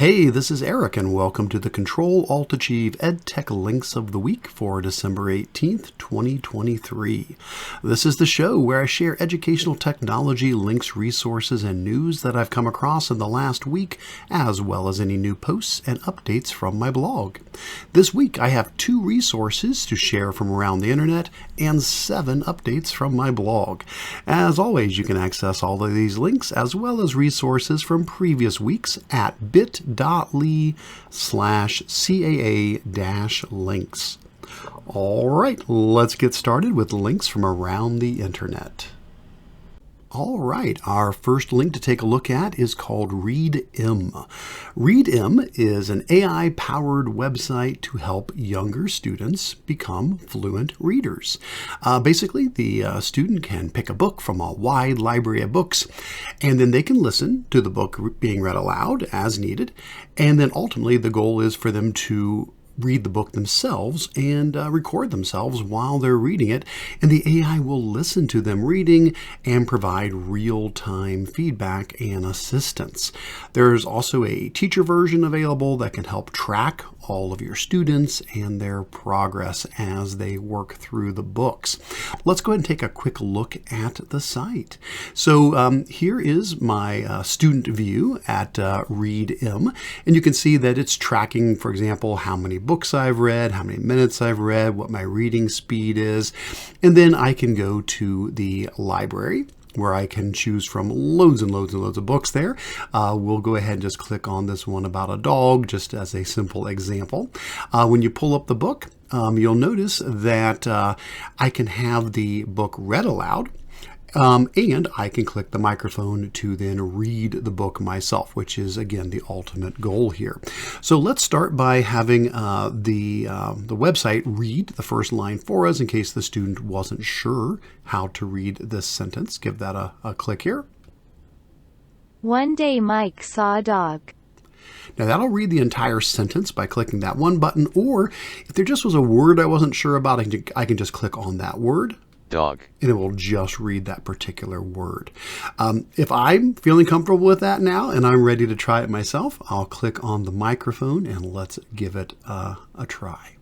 Hey, this is Eric, and welcome to the Control-Alt-Achieve EdTech Links of the Week for December 18th, 2023. This is the show where I share educational technology, links, resources, and news that I've come across in the last week, as well as any new posts and updates from my blog. This week, I have 2 resources to share from around the internet and 7 updates from my blog. As always, you can access all of these links as well as resources from previous weeks at bit.ly/CAA-links. All right, let's get started with links from around the internet. All right, our first link to take a look at is called ReadM. ReadM is an AI-powered website to help younger students become fluent readers. Basically, the student can pick a book from a wide library of books, and then they can listen to the book being read aloud as needed, and then ultimately the goal is for them to read the book themselves and record themselves while they're reading it, and the AI will listen to them reading and provide real-time feedback and assistance. There's also a teacher version available that can help track all of your students and their progress as they work through the books. Let's go ahead and take a quick look at the site. So here is my student view at ReadM, and you can see that it's tracking, for example, how many books I've read, how many minutes I've read, what my reading speed is, and then I can go to the library where I can choose from loads and loads and loads of books there. We'll go ahead and just click on this one about a dog, just as a simple example. When you pull up the book, you'll notice that I can have the book read aloud, and I can click the microphone to then read the book myself, which is, again, the ultimate goal here. So let's start by having the website read the first line for us in case the student wasn't sure how to read this sentence. Give that a click here. One day Mike saw a dog. Now that'll read the entire sentence by clicking that one button, or if there just was a word I wasn't sure about, I can just click on that word. Dog. And it will just read that particular word. If I'm feeling comfortable with that now and I'm ready to try it myself, I'll click on the microphone and let's give it a try.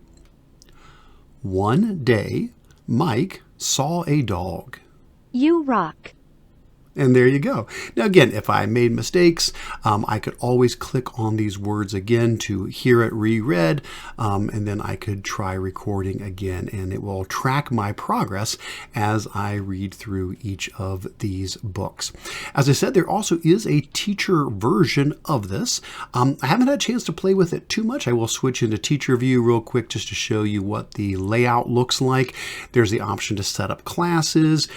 One day, Mike saw a dog. You rock. And there you go. Now again, if I made mistakes, I could always click on these words again to hear it reread, and then I could try recording again, and it will track my progress as I read through each of these books. As I said, there also is a teacher version of this. I haven't had a chance to play with it too much. I will switch into teacher view real quick just to show you what the layout looks like. There's the option to set up classes.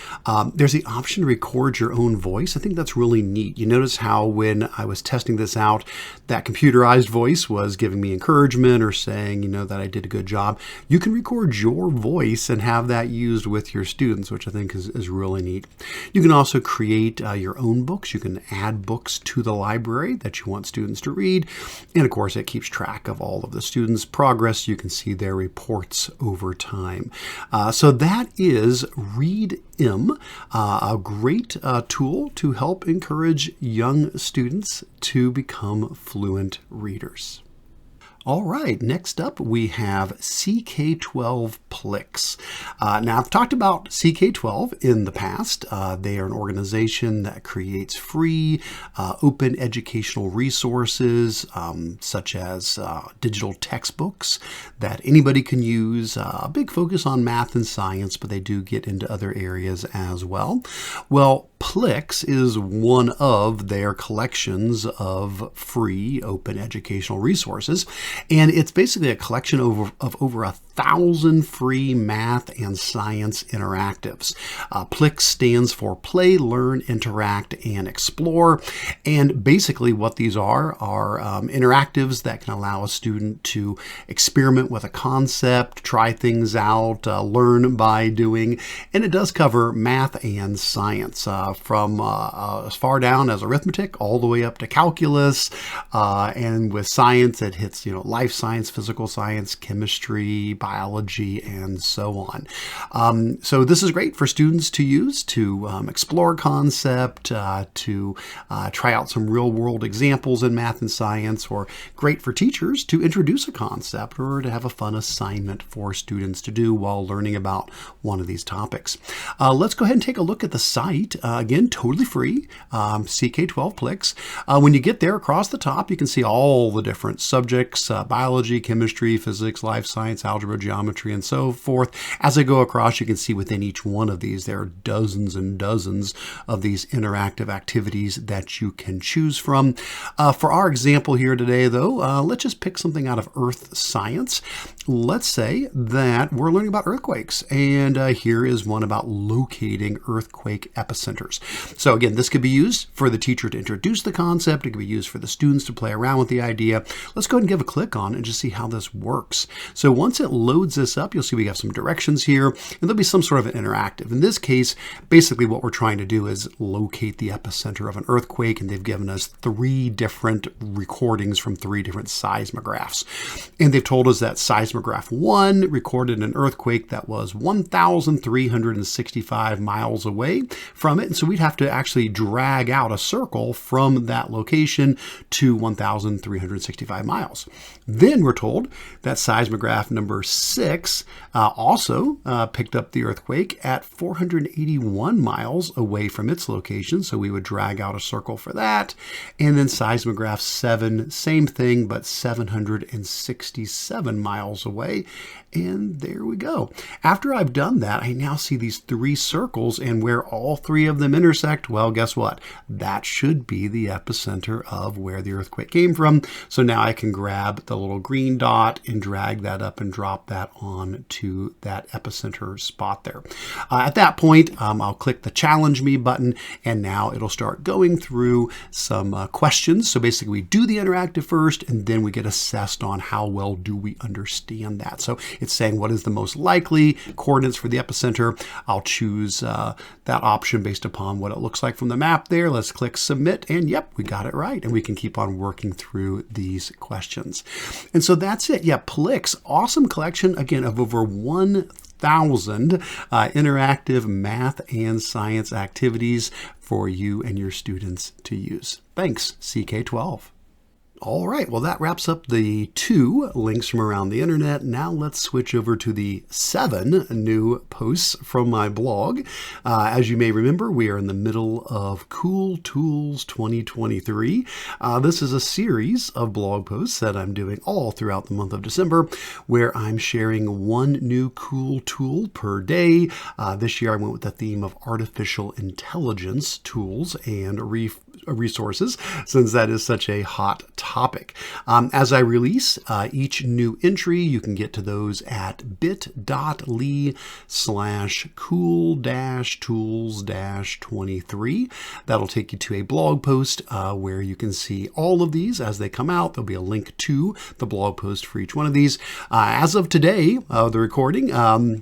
There's the option to record your own voice. I think that's really neat. You notice how when I was testing this out, that computerized voice was giving me encouragement or saying, that I did a good job. You can record your voice and have that used with your students, which I think is really neat. You can also create your own books. You can add books to the library that you want students to read. And of course, it keeps track of all of the students' progress. You can see their reports over time. So that is ReadM, a great tool to help encourage young students to become fluent readers. All right, next up we have CK12 PLIX. Now I've talked about CK12 in the past. They are an organization that creates free, open educational resources, such as digital textbooks that anybody can use. A big focus on math and science, but they do get into other areas as well. Well, PLIX is one of their collections of free open educational resources, and it's basically a collection of over 1,000 free math and science interactives. PLIX stands for Play, Learn, Interact, and Explore, and basically what these are interactives that can allow a student to experiment with a concept, try things out, learn by doing, and it does cover math and science. From as far down as arithmetic all the way up to calculus, and with science it hits life science, physical science, chemistry, biology, and so on. So this is great for students to use to explore concept, to try out some real-world examples in math and science, or great for teachers to introduce a concept or to have a fun assignment for students to do while learning about one of these topics. Let's go ahead and take a look at the site. Again, totally free, CK12 PLIX. When you get there, across the top, you can see all the different subjects, biology, chemistry, physics, life science, algebra, geometry, and so forth. As I go across, you can see within each one of these, there are dozens and dozens of these interactive activities that you can choose from. For our example here today, though, let's just pick something out of earth science. Let's say that we're learning about earthquakes, and here is one about locating earthquake epicenters. So again, this could be used for the teacher to introduce the concept. It could be used for the students to play around with the idea. Let's go ahead and give a click on it and just see how this works. So once it loads this up, you'll see we have some directions here, and there'll be some sort of an interactive. In this case, basically what we're trying to do is locate the epicenter of an earthquake, and they've given us 3 different recordings from 3 different seismographs. And they've told us that seismograph 1 recorded an earthquake that was 1,365 miles away from it. And so we'd have to actually drag out a circle from that location to 1,365 miles. Then we're told that seismograph number 6 also picked up the earthquake at 481 miles away from its location. So we would drag out a circle for that. And then seismograph 7, same thing, but 767 miles away. And there we go. After I've done that, I now see these 3 circles, and where all 3 of them intersect, well, guess what? That should be the epicenter of where the earthquake came from. So now I can grab the little green dot and drag that up and drop that on to that epicenter spot there. At that point, I'll click the Challenge Me button, and now it'll start going through some questions. So basically, we do the interactive first, and then we get assessed on how well do we understand that. So it's saying what is the most likely coordinates for the epicenter. I'll choose that option based upon what it looks like from the map there. Let's click Submit, and yep, we got it right. And we can keep on working through these questions. And so that's it. Yeah, PLIX, awesome collection, again, of over 1,000 interactive math and science activities for you and your students to use. Thanks, CK12. All right, well, that wraps up the 2 links from around the internet. Now let's switch over to the 7 new posts from my blog. As you may remember, we are in the middle of Cool Tools 2023. This is a series of blog posts that I'm doing all throughout the month of December, where I'm sharing 1 new cool tool per day. This year I went with the theme of artificial intelligence tools and resources, since that is such a hot topic. As I release each new entry, you can get to those at bit.ly/cool-tools-23. That'll take you to a blog post where you can see all of these as they come out. There'll be a link to the blog post for each one of these. As of today, the recording,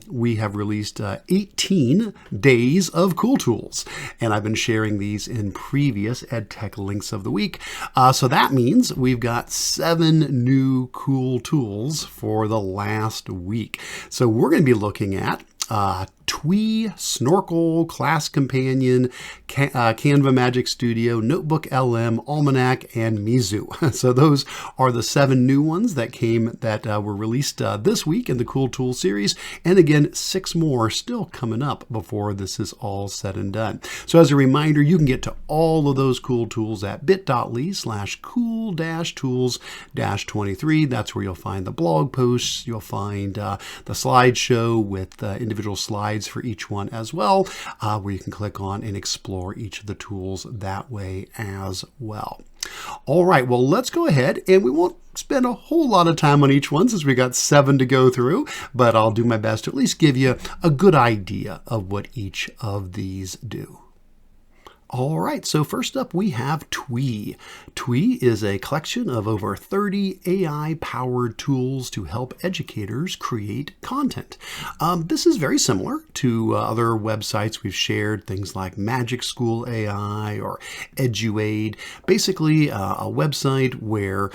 we have released 18 days of cool tools, and I've been sharing these in previous EdTech links of the week. So that means we've got 7 new cool tools for the last week. So we're going to be looking at Twee, Snorkl, Class Companion, Canva Magic Studio, NotebookLM, Almanack, and Mizou. So those are the 7 new ones that were released this week in the Cool Tool series. And again, 6 more still coming up before this is all said and done. So as a reminder, you can get to all of those cool tools at bit.ly/cool-tools-23. That's where you'll find the blog posts. You'll find the slideshow with individual slides for each one as well, where you can click on and explore each of the tools that way as well. All right, well, let's go ahead, and we won't spend a whole lot of time on each one since we got 7 to go through, but I'll do my best to at least give you a good idea of what each of these do. All right, so first up we have Twee. Twee is a collection of over 30 AI-powered tools to help educators create content. This is very similar to other websites we've shared, things like Magic School AI or EduAid. Basically, a website where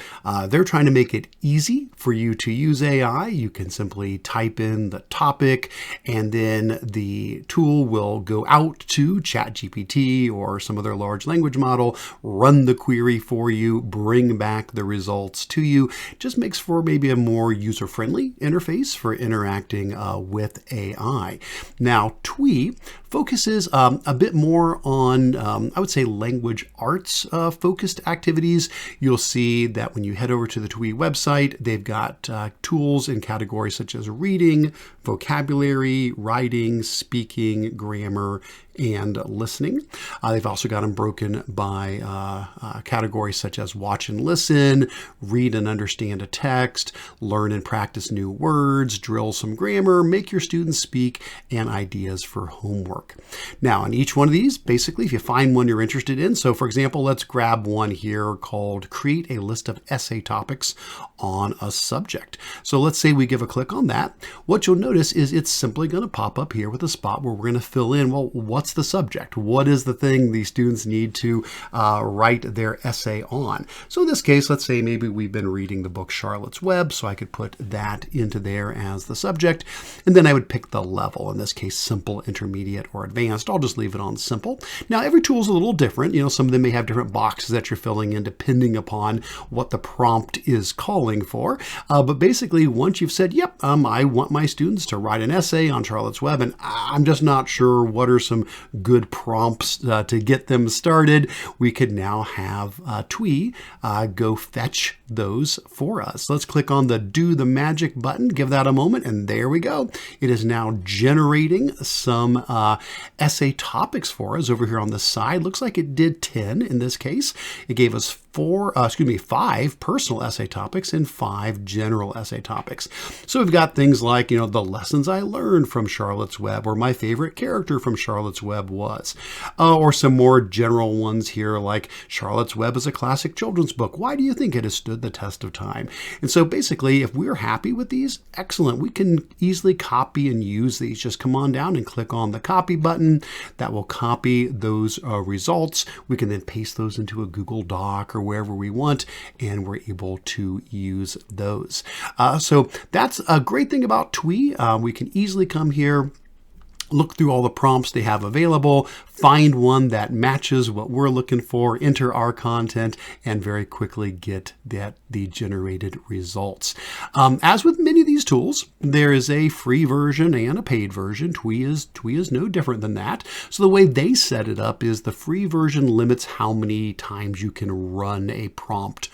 they're trying to make it easy for you to use AI. You can simply type in the topic, and then the tool will go out to ChatGPT or some other large language model, run the query for you, bring back the results to you. Just makes for maybe a more user-friendly interface for interacting with AI. Now, Twee focuses a bit more on, I would say, language arts focused activities. You'll see that when you head over to the Twee website, they've got tools in categories such as reading, vocabulary, writing, speaking, grammar, and listening. They've also got them broken by categories such as watch and listen, read and understand a text, learn and practice new words, drill some grammar, make your students speak, and ideas for homework. Now, on each one of these, basically, if you find one you're interested in, so for example, let's grab one here called Create a List of Essay Topics on a Subject. So let's say we give a click on that. What you'll notice is it's simply going to pop up here with a spot where we're going to fill in, well, what's the subject? What is the thing these students need to write their essay on? So in this case, let's say maybe we've been reading the book Charlotte's Web, so I could put that into there as the subject, and then I would pick the level, in this case, simple, intermediate, or advanced. I'll just leave it on simple. Now, every tool is a little different. You know, some of them may have different boxes that you're filling in depending upon what the prompt is calling for. But basically, once you've said, yep, I want my students to write an essay on Charlotte's Web, and I'm just not sure what are some good prompts to get them started, we could now have Twee go fetch those for us. Let's click on the Do the Magic button, give that a moment, and there we go. It is now generating some essay topics for us over here on the side. Looks like it did 10 in this case. It gave us 5 personal essay topics and 5 general essay topics. So we've got things like, you know, the lessons I learned from Charlotte's Web, or my favorite character from Charlotte's Web was, or some more general ones here like Charlotte's Web is a classic children's book. Why do you think it has stood the test of time? And so basically, if we're happy with these, excellent. We can easily copy and use these. Just come on down and click on the copy button. That will copy those results. We can then paste those into a Google Doc or wherever we want, and we're able to use those. So that's a great thing about Twee. We can easily come here, look through all the prompts they have available, find one that matches what we're looking for, enter our content, and very quickly get the generated results. As with many of these tools, there is a free version and a paid version. Twee is no different than that. So the way they set it up is the free version limits how many times you can run a prompt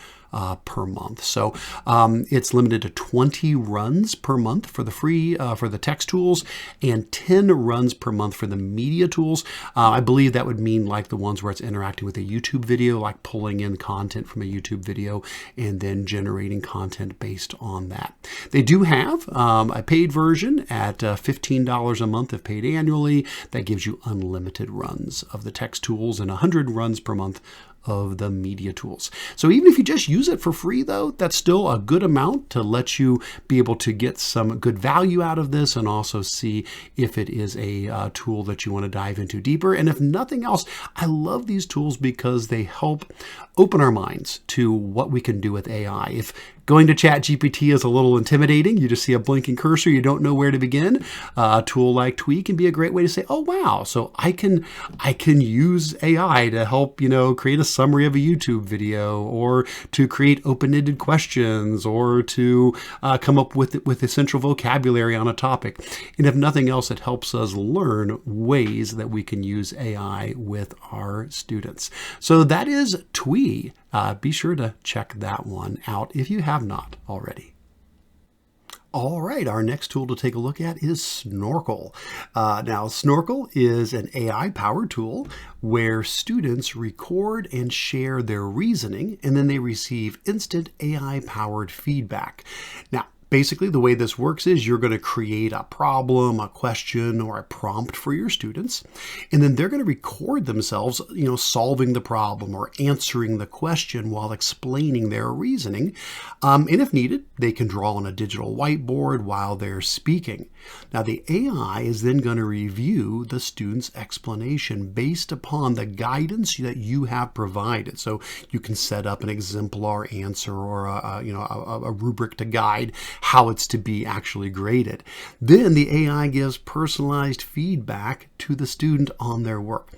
per month. So it's limited to 20 runs per month for the free, for the text tools, and 10 runs per month for the media tools. I believe that would mean like the ones where it's interacting with a YouTube video, like pulling in content from a YouTube video and then generating content based on that. They do have a paid version at $15 a month if paid annually. That gives you unlimited runs of the text tools and 100 runs per month of the media tools. So even if you just use it for free, though, that's still a good amount to let you be able to get some good value out of this and also see if it is a tool that you want to dive into deeper. And if nothing else, I love these tools because they help open our minds to what we can do with AI. If going to ChatGPT is a little intimidating, you just see a blinking cursor, you don't know where to begin, a tool like Twee can be a great way to say, oh wow, so I can use AI to help, you know, create a summary of a YouTube video, or to create open-ended questions, or to come up with essential vocabulary on a topic. And if nothing else, it helps us learn ways that we can use AI with our students. So that is Twee. Be sure to check that one out if you have not already. All right, our next tool to take a look at is Snorkl. Now, Snorkl is an AI-powered tool where students record and share their reasoning, and then they receive instant AI-powered feedback. Now, Basically, the way this works is you're going to create a problem, a question, or a prompt for your students, and then they're going to record themselves, solving the problem or answering the question while explaining their reasoning. And if needed, they can draw on a digital whiteboard while they're speaking. Now, the AI is then going to review the student's explanation based upon the guidance that you have provided. So you can set up an exemplar answer or a rubric to guide how it's to be actually graded. Then the AI gives personalized feedback to the student on their work.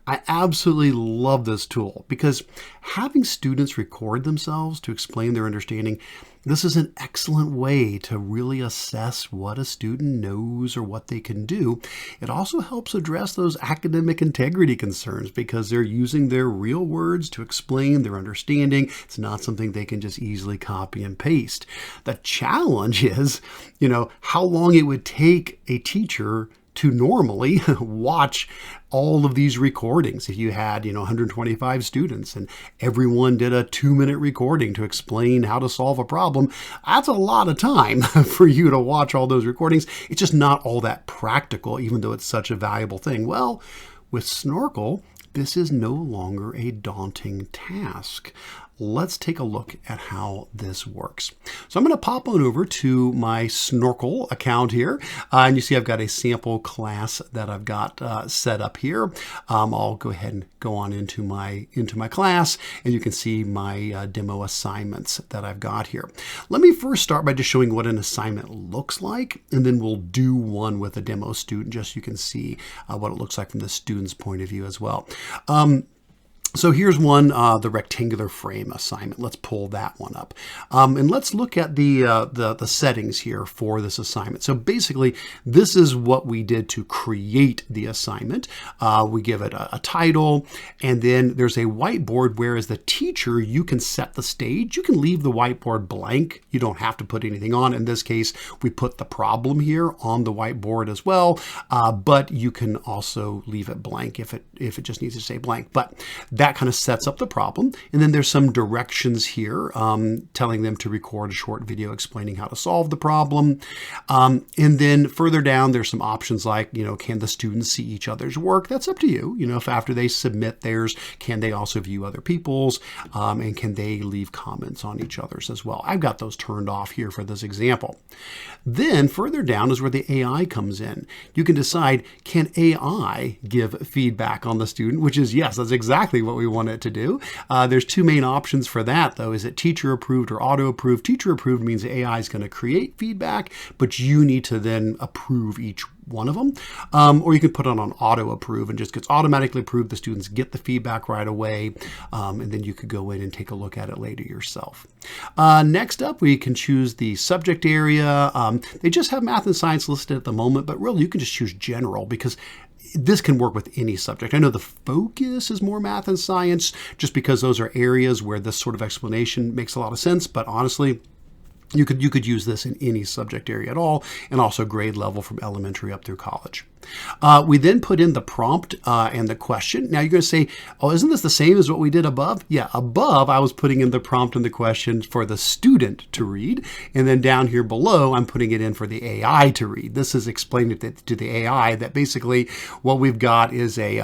I absolutely love this tool because having students record themselves to explain their understanding, this is an excellent way to really assess what a student knows or what they can do. It also helps address those academic integrity concerns because they're using their real words to explain their understanding. It's not something they can just easily copy and paste. The challenge is, how long it would take a teacher to normally watch all of these recordings. If you had, 125 students and everyone did a 2-minute recording to explain how to solve a problem, that's a lot of time for you to watch all those recordings. It's just not all that practical, even though it's such a valuable thing. Well, with Snorkl, this is no longer a daunting task. Let's take a look at how this works. So I'm going to pop on over to my Snorkl account here. And you see I've got a sample class that I've got set up here. I'll go ahead and go on into my class, and you can see my demo assignments that I've got here. Let me first start by just showing what an assignment looks like, and then we'll do one with a demo student just so you can see what it looks like from the student's point of view as well. So here's one, the rectangular frame assignment. Let's pull that one up. And let's look at the settings here for this assignment. So basically, this is what we did to create the assignment. We give it a title, and then there's a whiteboard where as the teacher, you can set the stage. You can leave the whiteboard blank. You don't have to put anything on. In this case, we put the problem here on the whiteboard as well, but you can also leave it blank if it just needs to stay blank. But that kind of sets up the problem. And then there's some directions here telling them to record a short video explaining how to solve the problem. And then further down, there's some options like, can the students see each other's work? That's up to you. If after they submit theirs, can they also view other people's? And can they leave comments on each other's as well? I've got those turned off here for this example. Then further down is where the AI comes in. You can decide, can AI give feedback on the student? Which is, yes, that's exactly what we want it to do. There's two main options for that, though. Is it teacher approved or auto approved? Teacher approved means the AI is going to create feedback, but you need to then approve each one of them. Or you can put it on auto approve and just gets automatically approved. The students get the feedback right away. And then you could go in and take a look at it later yourself. Next up, we can choose the subject area. They just have math and science listed at the moment, but really you can just choose general because this can work with any subject. I know the focus is more math and science just because those are areas where this sort of explanation makes a lot of sense. But honestly, you could use this in any subject area at all, and also grade level from elementary up through college. We then put in the prompt and the question. Now you're going to say, oh, isn't this the same as what we did above? Yeah, above I was putting in the prompt and the question for the student to read. And then down here below, I'm putting it in for the AI to read. This is explaining to the AI that basically what we've got is a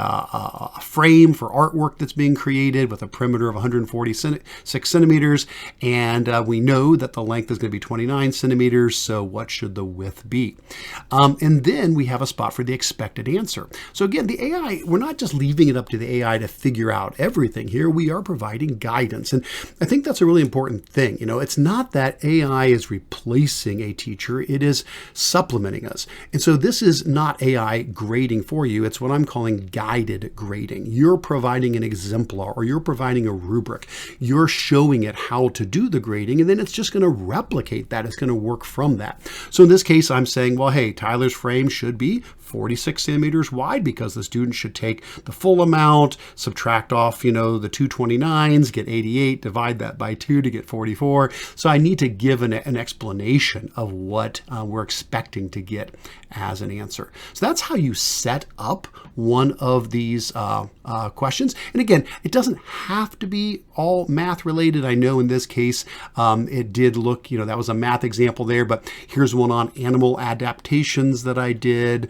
frame for artwork that's being created with a perimeter of 146 centimeters. And we know that the length is going to be 29 centimeters. So what should the width be? And then we have a spot for the expected answer. So again, the AI, we're not just leaving it up to the AI to figure out everything here. We are providing guidance. And I think that's a really important thing. It's not that AI is replacing a teacher. It is supplementing us. And so this is not AI grading for you. It's what I'm calling guided grading. You're providing an exemplar or you're providing a rubric. You're showing it how to do the grading, and then it's just going to replicate that. It's going to work from that. So in this case, I'm saying, well, hey, Tyler's frame should be 46 centimeters wide because the student should take the full amount, subtract off, the 229s, get 88, divide that by 2 to get 44. So I need to give an explanation of what we're expecting to get as an answer. So that's how you set up one of these questions. And again, it doesn't have to be all math related. I know in this case, it did look, that was a math example there, but here's one on animal adaptations that I did.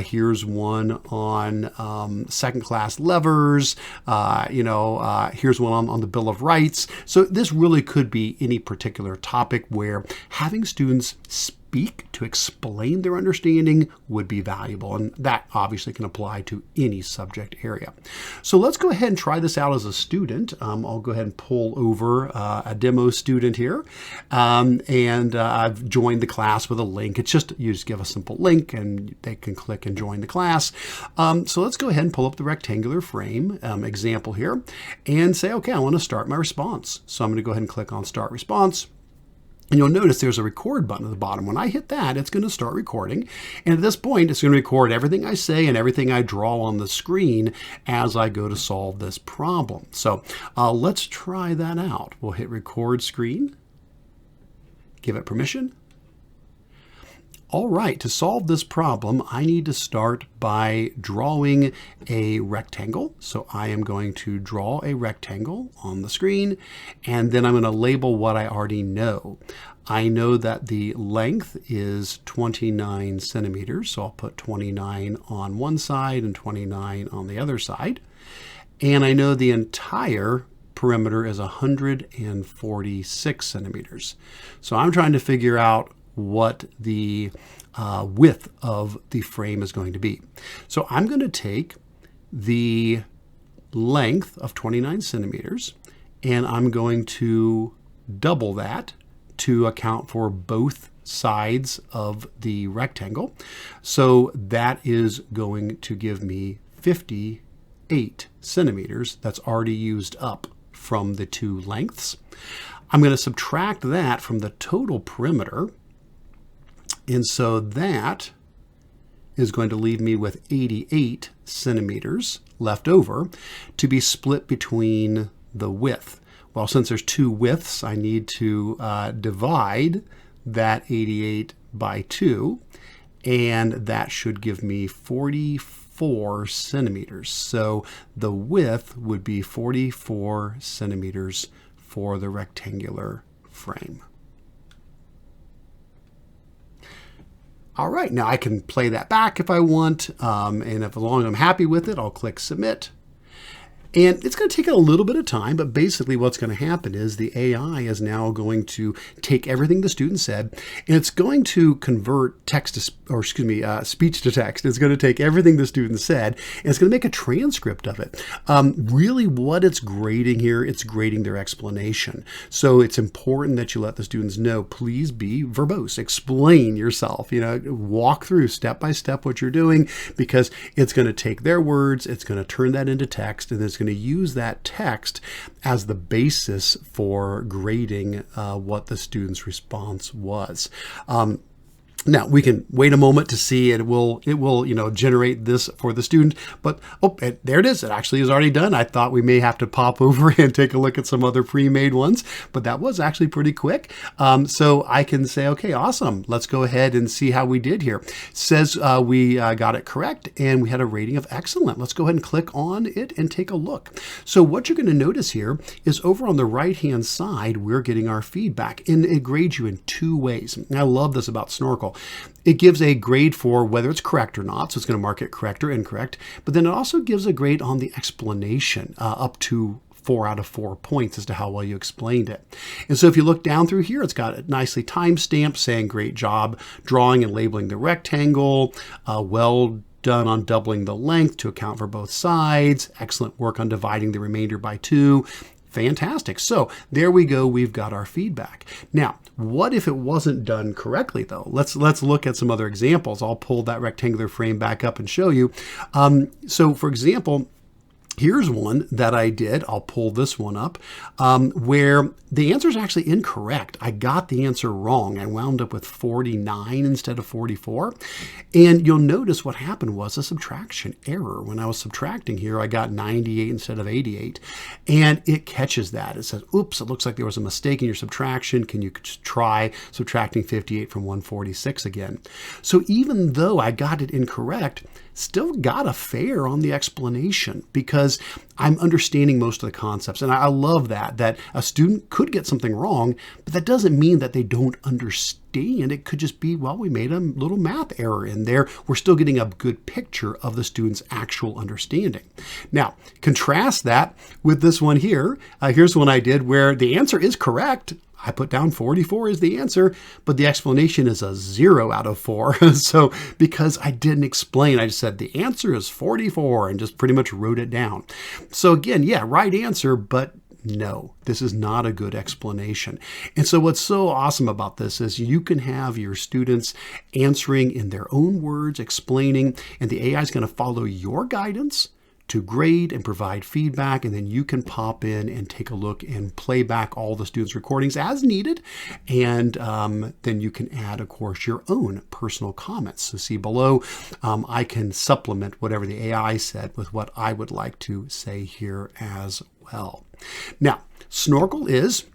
Here's one on second class levers. Here's one on the Bill of Rights. So this really could be any particular topic where having students speak to explain their understanding would be valuable. And that obviously can apply to any subject area. So let's go ahead and try this out as a student. I'll go ahead and pull over a demo student here. And I've joined the class with a link. It's just, you just give a simple link and they can click and join the class. So let's go ahead and pull up the rectangular frame example here and say, okay, I want to start my response. So I'm going to go ahead and click on Start Response. And you'll notice there's a record button at the bottom. When I hit that, it's going to start recording. And at this point, it's going to record everything I say and everything I draw on the screen as I go to solve this problem. So let's try that out. We'll hit record screen, give it permission. All right, to solve this problem, I need to start by drawing a rectangle. So I am going to draw a rectangle on the screen, and then I'm going to label what I already know. I know that the length is 29 centimeters, so I'll put 29 on one side and 29 on the other side. And I know the entire perimeter is 146 centimeters. So I'm trying to figure out what the width of the frame is going to be. So I'm going to take the length of 29 centimeters and I'm going to double that to account for both sides of the rectangle. So that is going to give me 58 centimeters. That's already used up from the two lengths. I'm going to subtract that from the total perimeter. And so that is going to leave me with 88 centimeters left over to be split between the width. Well, since there's two widths, I need to divide that 88 by 2, and that should give me 44 centimeters. So the width would be 44 centimeters for the rectangular frame. All right, now I can play that back if I want, and as long as I'm happy with it, I'll click Submit. And it's going to take a little bit of time, but basically what's going to happen is the AI is now going to take everything the student said, and it's going to convert speech to text. It's going to take everything the student said, and it's going to make a transcript of it. Really what it's grading here, it's grading their explanation. So it's important that you let the students know, please be verbose, explain yourself, walk through step by step what you're doing, because it's going to take their words, it's going to turn that into text, and it's going to use that text as the basis for grading what the student's response was. Now we can wait a moment to see it will generate this for the student, but there it is. It actually is already done. I thought we may have to pop over and take a look at some other pre-made ones, but that was actually pretty quick. So I can say, okay, awesome. Let's go ahead and see how we did here. It says we got it correct and we had a rating of excellent. Let's go ahead and click on it and take a look. So what you're going to notice here is over on the right-hand side, we're getting our feedback, and it grades you in two ways. And I love this about Snorkl. It gives a grade for whether it's correct or not, so it's going to mark it correct or incorrect, but then it also gives a grade on the explanation, up to 4 out of 4 points as to how well you explained it. And so if you look down through here, it's got a nicely timestamped saying great job drawing and labeling the rectangle, well done on doubling the length to account for both sides, excellent work on dividing the remainder by 2. Fantastic. So there we go. We've got our feedback. Now, what if it wasn't done correctly though? Let's look at some other examples. I'll pull that rectangular frame back up and show you. So for example, Here's one that I did. I'll pull this one up where the answer is actually incorrect. I got the answer wrong. I wound up with 49 instead of 44. And you'll notice what happened was a subtraction error. When I was subtracting here, I got 98 instead of 88. And it catches that. It says, oops, it looks like there was a mistake in your subtraction. Can you try subtracting 58 from 146 again? So even though I got it incorrect, still got a fair on the explanation because I'm understanding most of the concepts. And I love that a student could get something wrong, but that doesn't mean that they don't understand. It could just be, well, we made a little math error in there. We're still getting a good picture of the student's actual understanding. Now, contrast that with this one here. Here's one I did where the answer is correct. I put down 44 is the answer, but the explanation is a 0 out of 4. So because I didn't explain, I just said the answer is 44 and just pretty much wrote it down. So again, yeah, right answer, but no, this is not a good explanation. And so what's so awesome about this is you can have your students answering in their own words, explaining, and the AI is going to follow your guidance to grade and provide feedback, and then you can pop in and take a look and play back all the students' recordings as needed, and then you can add, of course, your own personal comments. So see below, I can supplement whatever the AI said with what I would like to say here as well. Now, Snorkl is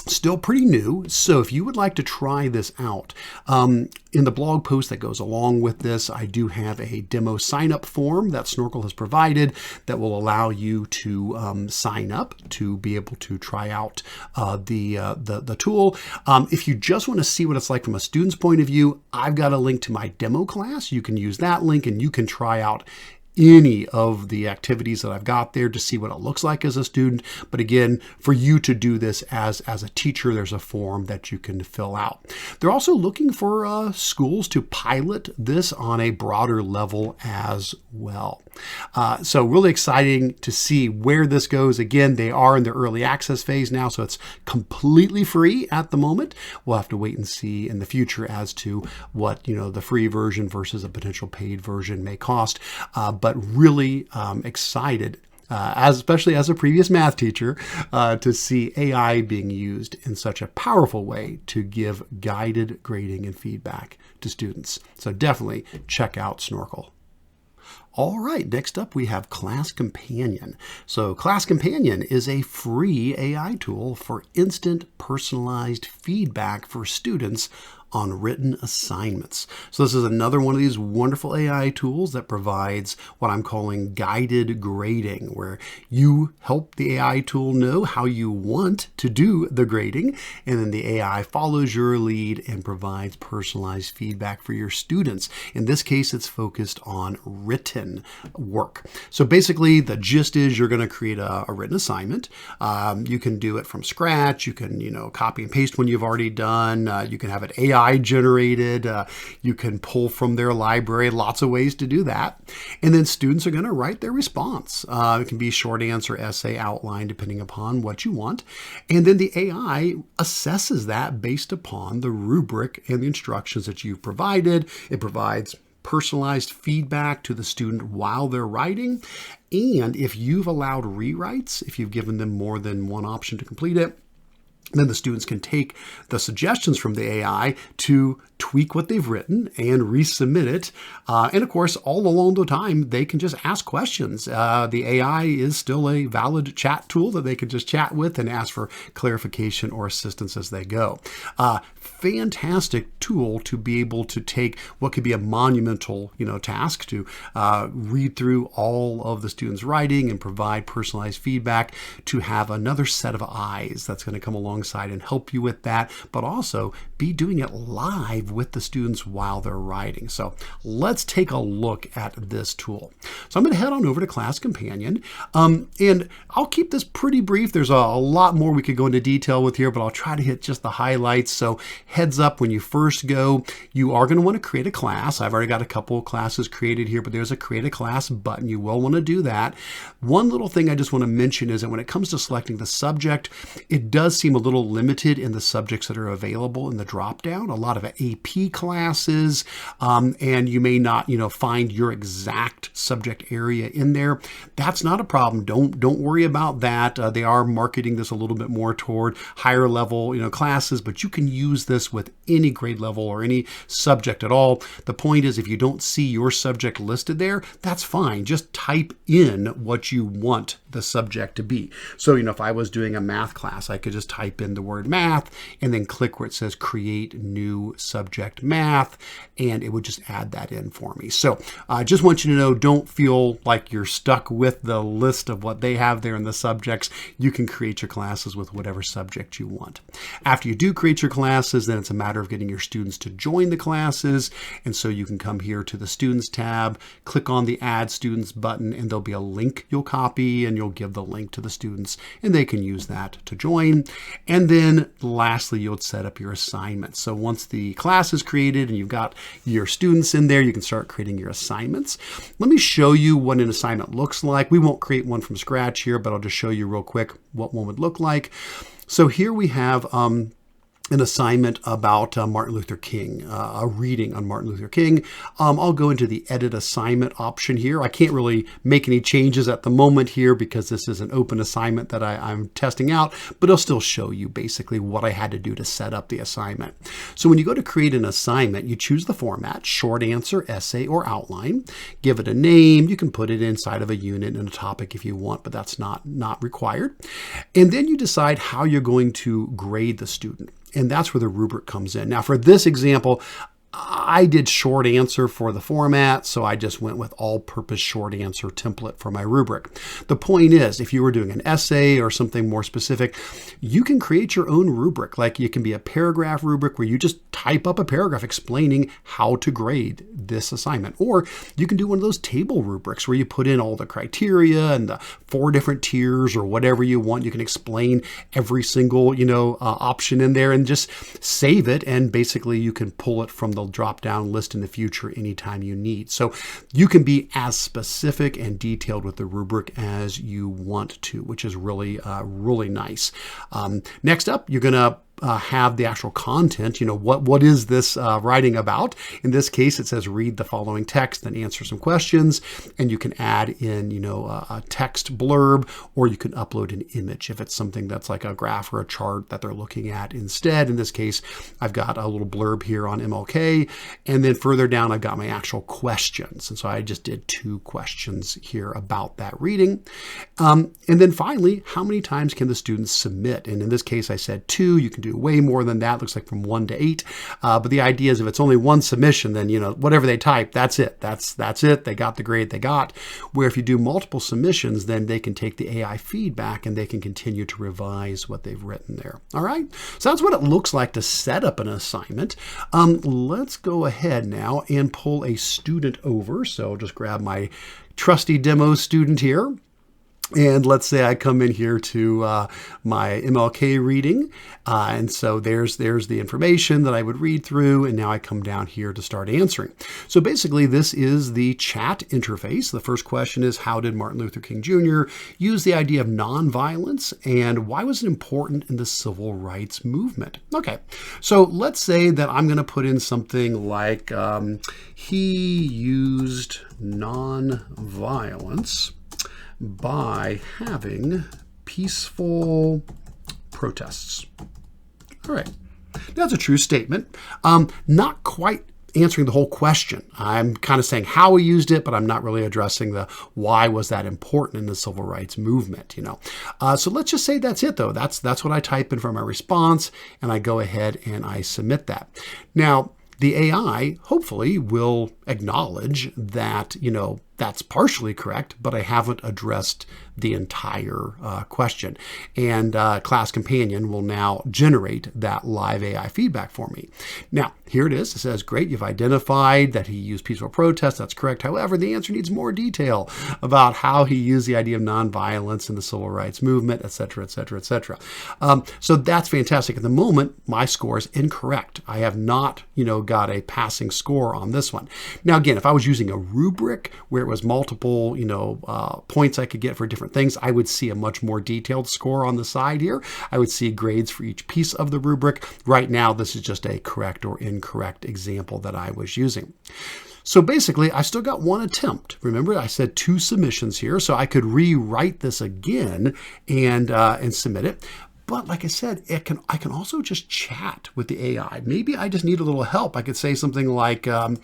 still pretty new, so if you would like to try this out, in the blog post that goes along with this, I do have a demo sign-up form that Snorkl has provided that will allow you to sign up to be able to try out the tool. If you just want to see what it's like from a student's point of view, I've got a link to my demo class. You can use that link and you can try out any of the activities that I've got there to see what it looks like as a student. But again, for you to do this as a teacher, there's a form that you can fill out. They're also looking for schools to pilot this on a broader level as well. So really exciting to see where this goes. Again, they are in the early access phase now, so it's completely free at the moment. We'll have to wait and see in the future as to what, the free version versus a potential paid version may cost. But really excited, especially as a previous math teacher, to see AI being used in such a powerful way to give guided grading and feedback to students. So definitely check out Snorkl. All right, next up we have Class Companion. So Class Companion is a free AI tool for instant personalized feedback for students on written assignments. So this is another one of these wonderful AI tools that provides what I'm calling guided grading, where you help the AI tool know how you want to do the grading, and then the AI follows your lead and provides personalized feedback for your students. In this case, it's focused on written work. So basically, the gist is you're going to create a written assignment. You can do it from scratch. You can, copy and paste one you've already done. You can have it AI generated. You can pull from their library, lots of ways to do that. And then students are going to write their response. It can be short answer, essay, outline, depending upon what you want. And then the AI assesses that based upon the rubric and the instructions that you've provided. It provides personalized feedback to the student while they're writing. And if you've allowed rewrites, if you've given them more than one option to complete it, then the students can take the suggestions from the AI to tweak what they've written and resubmit it. And of course, all along the time, they can just ask questions. The AI is still a valid chat tool that they can just chat with and ask for clarification or assistance as they go. Fantastic tool to be able to take what could be a monumental, task to read through all of the students' writing and provide personalized feedback, to have another set of eyes that's going to come alongside and help you with that, but also be doing it live with the students while they're writing. So let's take a look at this tool. So I'm going to head on over to Class Companion, and I'll keep this pretty brief. There's a lot more we could go into detail with here, but I'll try to hit just the highlights. So heads up, when you first go, you are going to want to create a class. I've already got a couple of classes created here, but there's a create a class button. You will want to do that. One little thing I just want to mention is that when it comes to selecting the subject, it does seem a little limited in the subjects that are available in the drop-down, a lot of AP classes, and you may not, find your exact subject area in there. That's not a problem. Don't worry about that. They are marketing this a little bit more toward higher level, classes, but you can use this with any grade level or any subject at all. The point is, if you don't see your subject listed there, that's fine. Just type in what you want the subject to be. So, if I was doing a math class, I could just type in the word math and then click where it says create new subject math, and it would just add that in for me. So I just want you to know, don't feel like you're stuck with the list of what they have there in the subjects. You can create your classes with whatever subject you want. After you do create your classes, then it's a matter of getting your students to join the classes. And so you can come here to the Students tab, click on the Add Students button, and there'll be a link you'll copy, and you'll give the link to the students, and they can use that to join. And then lastly, you'll set up your assignments. So once the class is created and you've got your students in there, you can start creating your assignments. Let me show you what an assignment looks like. We won't create one from scratch here, but I'll just show you real quick what one would look like. So here we have an assignment about Martin Luther King, a reading on Martin Luther King. I'll go into the edit assignment option here. I can't really make any changes at the moment here because this is an open assignment that I'm testing out, but it'll still show you basically what I had to do to set up the assignment. So when you go to create an assignment, you choose the format, short answer, essay, or outline. Give it a name. You can put it inside of a unit and a topic if you want, but that's not required. And then you decide how you're going to grade the student. And that's where the rubric comes in. Now, for this example, I did short answer for the format, so I just went with all-purpose short answer template for my rubric. The point is, if you were doing an essay or something more specific, you can create your own rubric. Like it can be a paragraph rubric where you just type up a paragraph explaining how to grade this assignment. Or you can do one of those table rubrics where you put in all the criteria and the 4 different tiers or whatever you want. You can explain every single, option in there and just save it. And basically you can pull it from the drop-down list in the future anytime you need. So you can be as specific and detailed with the rubric as you want to, which is really, really nice. Next up, you're going to have the actual content. What is this writing about? In this case, it says read the following text and answer some questions, and you can add in, a text blurb, or you can upload an image if it's something that's like a graph or a chart that they're looking at instead. In this case, I've got a little blurb here on MLK, and then further down, I've got my actual questions. And so I just did 2 questions here about that reading. And then finally, how many times can the students submit? And in this case, I said 2. You can do way more than that. Looks like from 1 to 8. But the idea is if it's only 1 submission, then, whatever they type, that's it. That's it. They got the grade they got. Where if you do multiple submissions, then they can take the AI feedback and they can continue to revise what they've written there. All right. So that's what it looks like to set up an assignment. Let's go ahead now and pull a student over. So I'll just grab my trusty demo student here. And let's say I come in here to my MLK reading. And so there's the information that I would read through. And now I come down here to start answering. So basically, this is the chat interface. The first question is, how did Martin Luther King Jr. use the idea of nonviolence? And why was it important in the civil rights movement? Okay, so let's say that I'm going to put in something like he used nonviolence by having peaceful protests. All right, that's a true statement. Not quite answering the whole question. I'm kind of saying how we used it, but I'm not really addressing the why was that important in the civil rights movement, So let's just say that's it, though. That's what I type in for my response, and I go ahead and I submit that. Now, the AI hopefully will acknowledge that, that's partially correct, but I haven't addressed the entire question. And Class Companion will now generate that live AI feedback for me. Now, here it is. It says, great, you've identified that he used peaceful protest. That's correct. However, the answer needs more detail about how he used the idea of nonviolence in the civil rights movement, et cetera, et cetera, et cetera. So that's fantastic. At the moment, my score is incorrect. I have not, got a passing score on this one. Now, again, if I was using a rubric where where it was multiple, points I could get for different things, I would see a much more detailed score on the side here. I would see grades for each piece of the rubric. Right now, this is just a correct or incorrect example that I was using. So basically, I still got one attempt. Remember, I said 2 submissions here, so I could rewrite this again and submit it. But like I said, I can also just chat with the AI. Maybe I just need a little help. I could say something like, can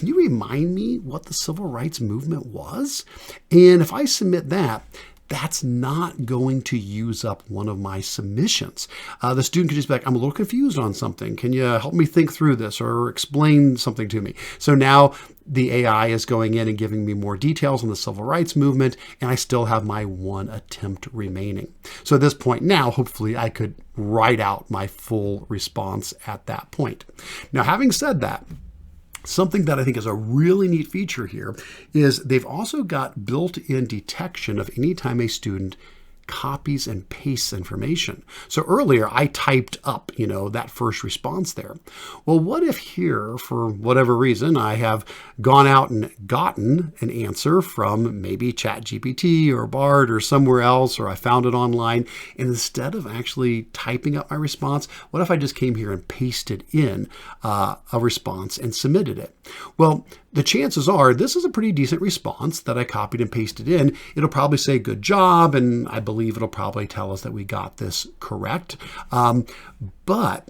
you remind me what the civil rights movement was? And if I submit that, that's not going to use up one of my submissions. The student could just be like, I'm a little confused on something. Can you help me think through this or explain something to me? So now the AI is going in and giving me more details on the civil rights movement, and I still have my 1 attempt remaining. So at this point now, hopefully I could write out my full response at that point. Now, having said that, something that I think is a really neat feature here is they've also got built-in detection of any time a student copies and pastes information. So earlier I typed up, that first response there. Well, what if here, for whatever reason, I have gone out and gotten an answer from maybe ChatGPT or Bard or somewhere else, or I found it online, and instead of actually typing up my response, what if I just came here and pasted in a response and submitted it? Well, the chances are this is a pretty decent response that I copied and pasted in. It'll probably say good job, and I believe it'll probably tell us that we got this correct. But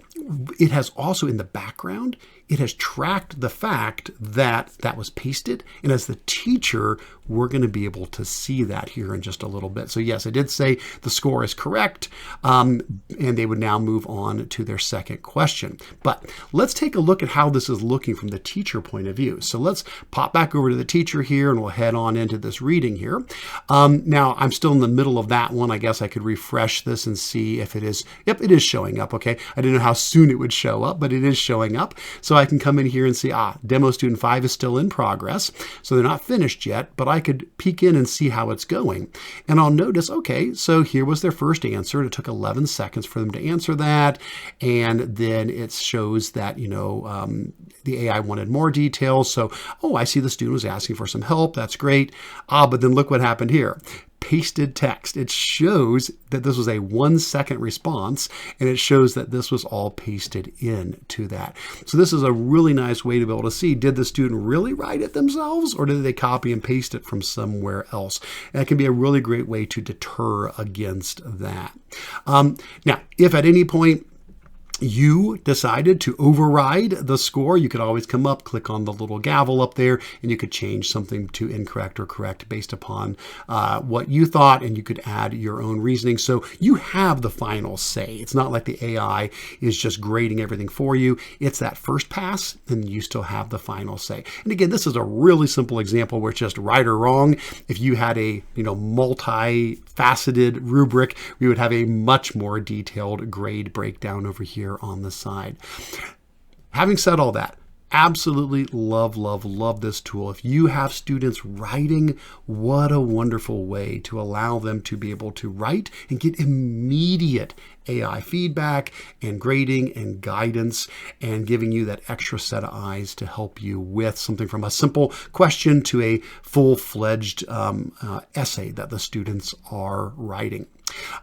it has also in the background, it has tracked the fact that that was pasted. And as the teacher, we're going to be able to see that here in just a little bit. So yes, I did say the score is correct. And they would now move on to their second question. But let's take a look at how this is looking from the teacher point of view. So let's pop back over to the teacher here and we'll head on into this reading here. Now I'm still in the middle of that one. I guess I could refresh this and see if it is. Yep, it is showing up. Okay. I didn't know how soon it would show up, but it is showing up. So I can come in here and see, demo student 5 is still in progress. So they're not finished yet, but I could peek in and see how it's going. And I'll notice, okay, so here was their first answer. It took 11 seconds for them to answer that. And then it shows that, the AI wanted more details. So, I see the student was asking for some help. That's great. But then look what happened here. Pasted text. It shows that this was a 1-second response, and it shows that this was all pasted in to that. So this is a really nice way to be able to see, did the student really write it themselves, or did they copy and paste it from somewhere else? And it can be a really great way to deter against that. Now, if at any point you decided to override the score, you could always come up, click on the little gavel up there, and you could change something to incorrect or correct based upon what you thought, and you could add your own reasoning. So you have the final say. It's not like the AI is just grading everything for you. It's that first pass, and you still have the final say. And again, this is a really simple example where it's just right or wrong. If you had a multi-faceted rubric, we would have a much more detailed grade breakdown over here on the side. Having said all that, absolutely love this tool. If you have students writing, what a wonderful way to allow them to be able to write and get immediate AI feedback and grading and guidance and giving you that extra set of eyes to help you with something from a simple question to a full-fledged essay that the students are writing.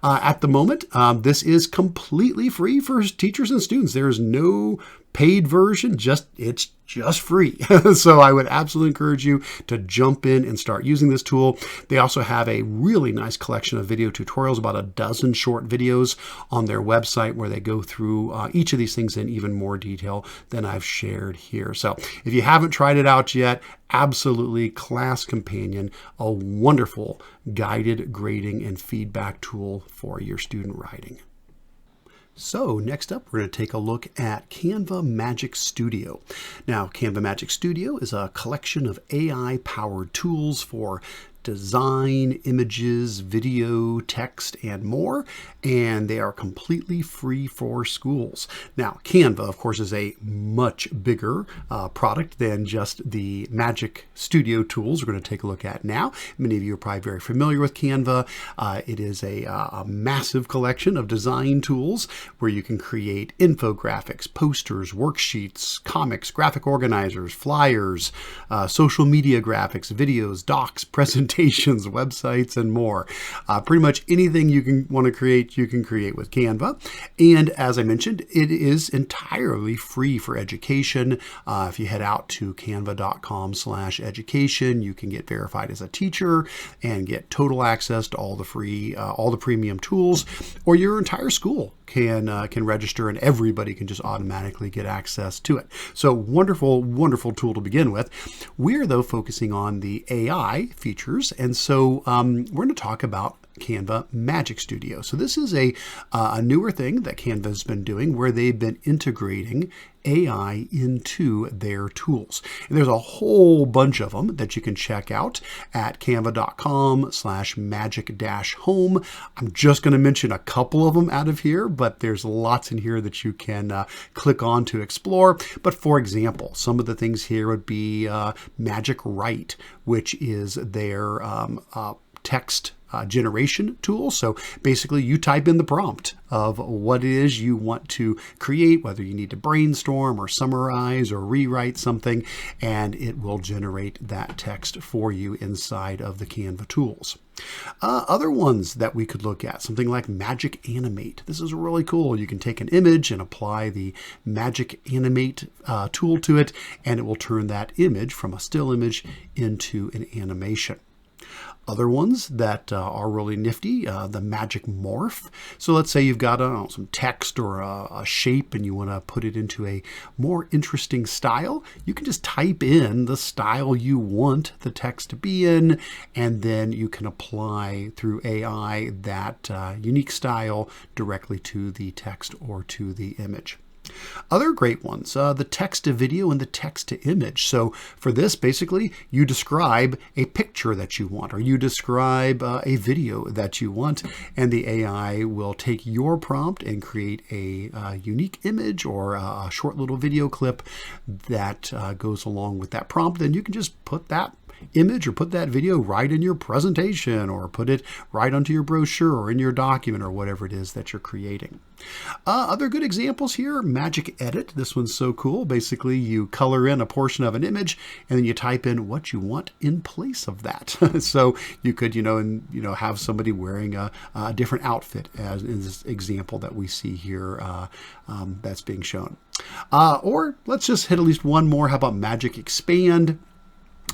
At the moment, this is completely free for teachers and students. There is no paid version, it's just free. So I would absolutely encourage you to jump in and start using this tool. They also have a really nice collection of video tutorials, about a dozen short videos on their website where they go through each of these things in even more detail than I've shared here. So if you haven't tried it out yet, absolutely class companion, a wonderful guided grading and feedback tool for your student writing. So next up, we're going to take a look at Canva Magic Studio. Now, Canva Magic Studio is a collection of AI-powered tools for design, images, video, text, and more, and they are completely free for schools. Now, Canva, of course, is a much bigger product than just the Magic Studio tools we're going to take a look at now. Many of you are probably very familiar with Canva. It is a massive collection of design tools where you can create infographics, posters, worksheets, comics, graphic organizers, flyers, social media graphics, videos, docs, presentations, websites, and more. Pretty much anything you want to create, you can create with Canva. And as I mentioned, it is entirely free for education. If you head out to canva.com/education, you can get verified as a teacher and get total access to all the free, all the premium tools, or your entire school can register and everybody can just automatically get access to it. So wonderful, wonderful tool to begin with. We're though focusing on the AI features, and so we're going to talk about Canva Magic Studio. So this is a newer thing that Canva has been doing where they've been integrating AI into their tools. And there's a whole bunch of them that you can check out at canva.com/magic-home. I'm just going to mention a couple of them out of here, but there's lots in here that you can click on to explore. But for example, some of the things here would be Magic Write, which is their text generation tool. So basically you type in the prompt of what it is you want to create, whether you need to brainstorm or summarize or rewrite something, and it will generate that text for you inside of the Canva tools. Other ones that we could look at, something like Magic Animate. This is really cool. You can take an image and apply the Magic Animate tool to it, and it will turn that image from a still image into an animation. Other ones that are really nifty, the Magic Morph. So let's say you've got some text or a shape and you want to put it into a more interesting style. You can just type in the style you want the text to be in, and then you can apply through AI that unique style directly to the text or to the image. Other great ones, the text to video and the text to image. So for this, basically, you describe a picture that you want, or you describe a video that you want, and the AI will take your prompt and create a unique image or a short little video clip that goes along with that prompt. Then you can just put that image or put that video right in your presentation, or put it right onto your brochure or in your document or whatever it is that you're creating. Other good examples here, Magic Edit. This one's so cool. Basically, you color in a portion of an image and then you type in what you want in place of that. So you could, have somebody wearing a different outfit, as in this example that we see here that's being shown. Or let's just hit at least one more. How about Magic Expand?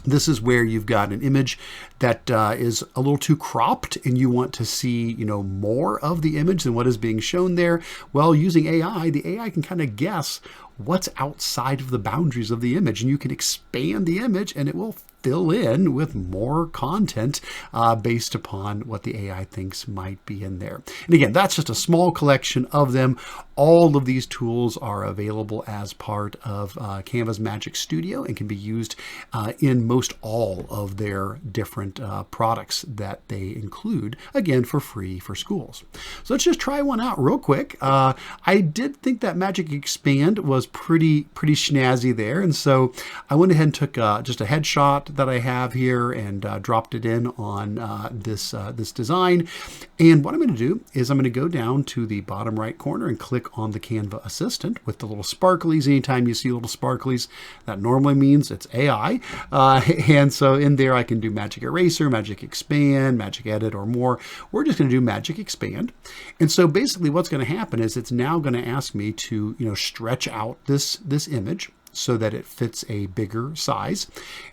This is where you've got an image that is a little too cropped and you want to see, more of the image than what is being shown there. Well, using AI, the AI can kind of guess what's outside of the boundaries of the image, and you can expand the image and it will fill in with more content based upon what the AI thinks might be in there. And again, that's just a small collection of them. All of these tools are available as part of Canva's Magic Studio and can be used in most all of their different products that they include, again, for free for schools. So let's just try one out real quick. I did think that Magic Expand was pretty snazzy there, and so I went ahead and took just a headshot that I have here and dropped it in on this design. And what I'm going to do is I'm going to go down to the bottom right corner and click on the Canva Assistant with the little sparklies. Anytime you see little sparklies, that normally means it's AI. And so in there I can do Magic Eraser, Magic Expand, Magic Edit, or more. We're just going to do Magic Expand. And so basically what's going to happen is it's now going to ask me to stretch out this image so that it fits a bigger size.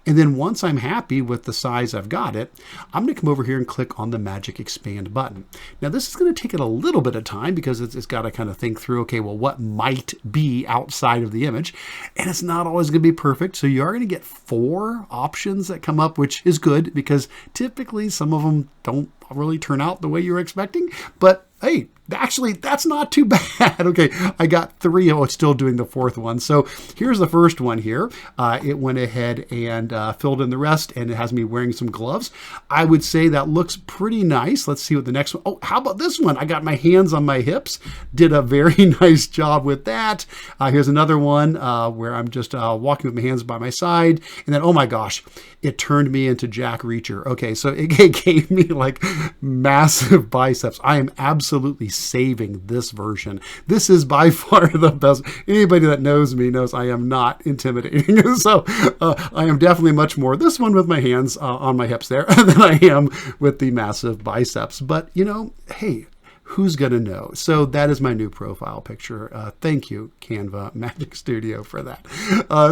And then once I'm happy with the size I've got it, I'm going to come over here and click on the Magic Expand button. Now this is going to take it a little bit of time because it's got to kind of think through, okay, well, what might be outside of the image? And it's not always going to be perfect. So you are going to get 4 options that come up, which is good because typically some of them don't really turn out the way you're expecting. But hey, Actually, that's not too bad. Okay, I got 3. Oh, it's still doing the 4th one. So here's the first one here. It went ahead and filled in the rest, and it has me wearing some gloves. I would say that looks pretty nice. Let's see what the next one. Oh, how about this one? I got my hands on my hips. Did a very nice job with that. Here's another one where I'm just walking with my hands by my side. And then, oh my gosh, it turned me into Jack Reacher. Okay, so it gave me like massive biceps. I am absolutely saving this version. This is by far the best. Anybody that knows me knows I am not intimidating. So I am definitely much more this one with my hands on my hips there than I am with the massive biceps. But, you know, hey, who's going to know? So that is my new profile picture. Thank you, Canva Magic Studio, for that.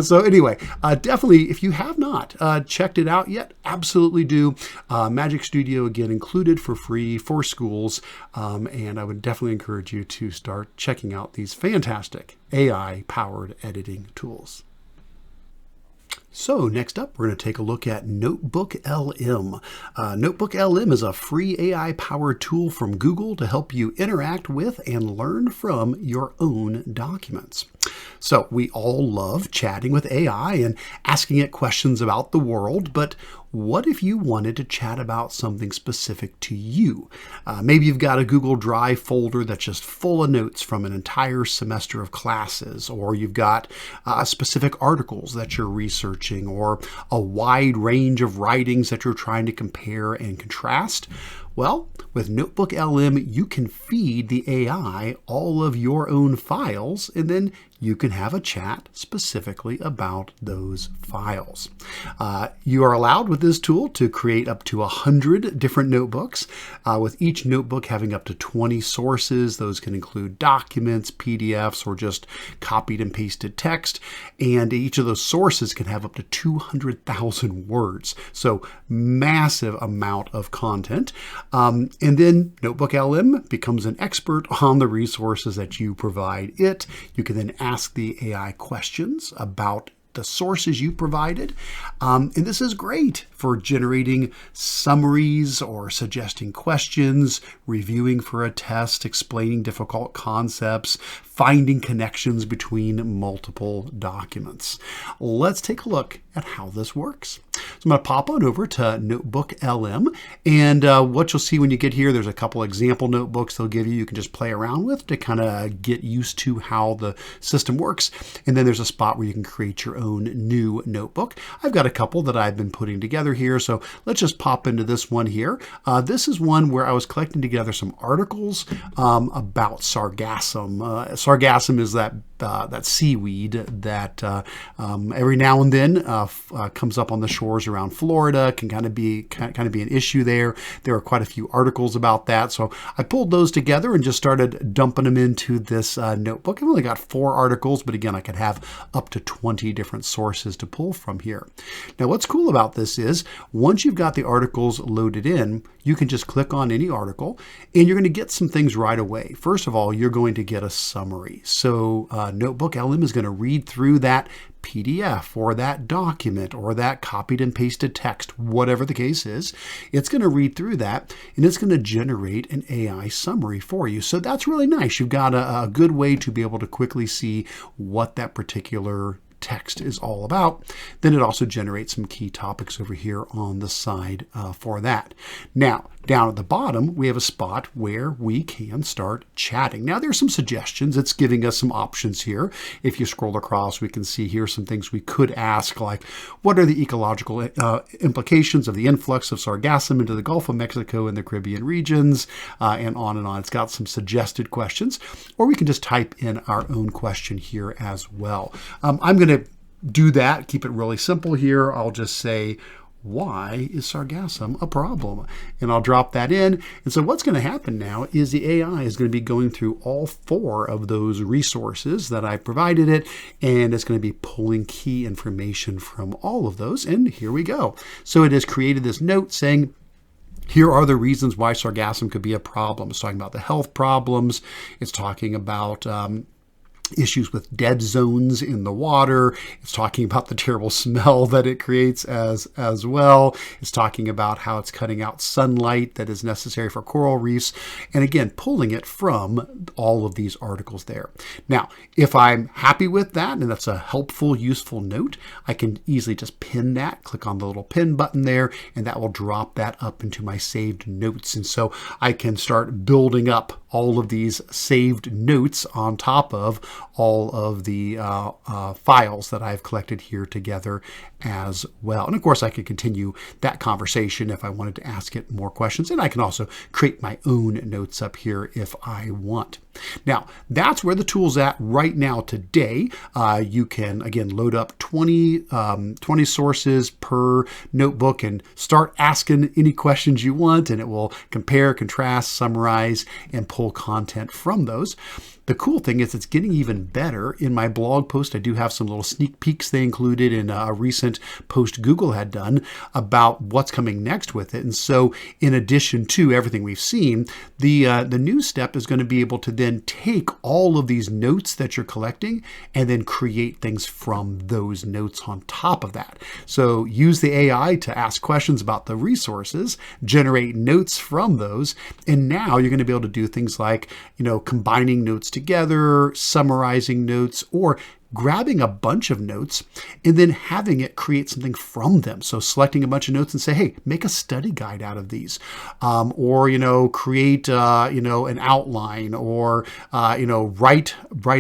So anyway, definitely, if you have not checked it out yet, absolutely do. Magic Studio, again, included for free for schools. And I would definitely encourage you to start checking out these fantastic AI-powered editing tools. So next up, we're going to take a look at NotebookLM. NotebookLM is a free AI-powered tool from Google to help you interact with and learn from your own documents. So we all love chatting with AI and asking it questions about the world, but what if you wanted to chat about something specific to you? Maybe you've got a Google Drive folder that's just full of notes from an entire semester of classes, or you've got specific articles that you're researching, or a wide range of writings that you're trying to compare and contrast. Well, with NotebookLM, you can feed the AI all of your own files, and then you can have a chat specifically about those files. You are allowed with this tool to create up to 100 different notebooks, with each notebook having up to 20 sources. Those can include documents, PDFs, or just copied and pasted text. And each of those sources can have up to 200,000 words. So massive amount of content. And then NotebookLM becomes an expert on the resources that you provide it. You can then ask the AI questions about the sources you provided. And this is great for generating summaries or suggesting questions, reviewing for a test, explaining difficult concepts, finding connections between multiple documents. Let's take a look at how this works. So I'm going to pop on over to NotebookLM, and what you'll see when you get here, there's a couple example notebooks they'll give you. You can just play around with to kind of get used to how the system works. And then there's a spot where you can create your own new notebook. I've got a couple that I've been putting together here, so let's just pop into this one here. This is one where I was collecting together some articles about sargassum. Sargassum is that seaweed that every now and then comes up on the shores around Florida. Can kind of be an issue there. There are quite a few articles about that, so I pulled those together and just started dumping them into this notebook. I've only got 4 articles, but again, I could have up to 20 different sources to pull from here. Now, what's cool about this is once you've got the articles loaded in, you can just click on any article and you're going to get some things right away. First of all, you're going to get a summary. So NotebookLM is going to read through that PDF or that document or that copied and pasted text, whatever the case is. It's going to read through that and it's going to generate an AI summary for you. So that's really nice. You've got a good way to be able to quickly see what that particular text is all about. Then it also generates some key topics over here on the side for that. Now, down at the bottom, we have a spot where we can start chatting. Now, there's some suggestions. It's giving us some options here. If you scroll across, we can see here some things we could ask, like, what are the ecological implications of the influx of sargassum into the Gulf of Mexico and the Caribbean regions, and on and on. It's got some suggested questions, or we can just type in our own question here as well. I'm going to do that, keep it really simple here. I'll just say, why is sargassum a problem? And I'll drop that in. And so what's going to happen now is the AI is going to be going through all 4 of those resources that I provided it, and it's going to be pulling key information from all of those. And here we go. So it has created this note saying, here are the reasons why sargassum could be a problem. It's talking about the health problems. It's talking about issues with dead zones in the water. It's talking about the terrible smell that it creates as well. It's talking about how it's cutting out sunlight that is necessary for coral reefs. And again, pulling it from all of these articles there. Now, if I'm happy with that, and that's a helpful, useful note, I can easily just pin that, click on the little pin button there, and that will drop that up into my saved notes. And so I can start building up all of these saved notes on top of all of the files that I've collected here together as well. And of course, I could continue that conversation if I wanted to ask it more questions. And I can also create my own notes up here if I want. Now, that's where the tool's at right now today. You can, again, load up 20 sources per notebook and start asking any questions you want, and it will compare, contrast, summarize, and pull content from those. The cool thing is it's getting even better. In my blog post, I do have some little sneak peeks they included in a recent post Google had done about what's coming next with it. And so in addition to everything we've seen, the new step is going to be able to then take all of these notes that you're collecting and then create things from those notes on top of that. So use the AI to ask questions about the resources, generate notes from those, and now you're going to be able to do things like, combining notes together, summarizing notes, or grabbing a bunch of notes and then having it create something from them. So selecting a bunch of notes and say, hey, make a study guide out of these, or create an outline, or write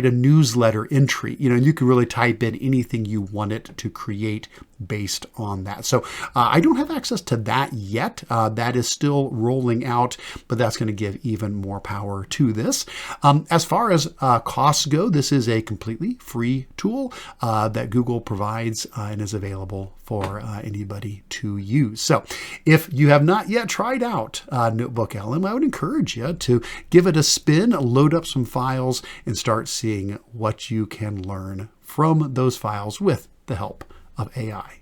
a newsletter entry. You can really type in anything you want it to create based on that. So I don't have access to that yet. That is still rolling out, but that's going to give even more power to this. As far as costs go, this is a completely free tool that Google provides and is available for anybody to use. So if you have not yet tried out NotebookLM, I would encourage you to give it a spin, load up some files, and start seeing what you can learn from those files with the help of AI.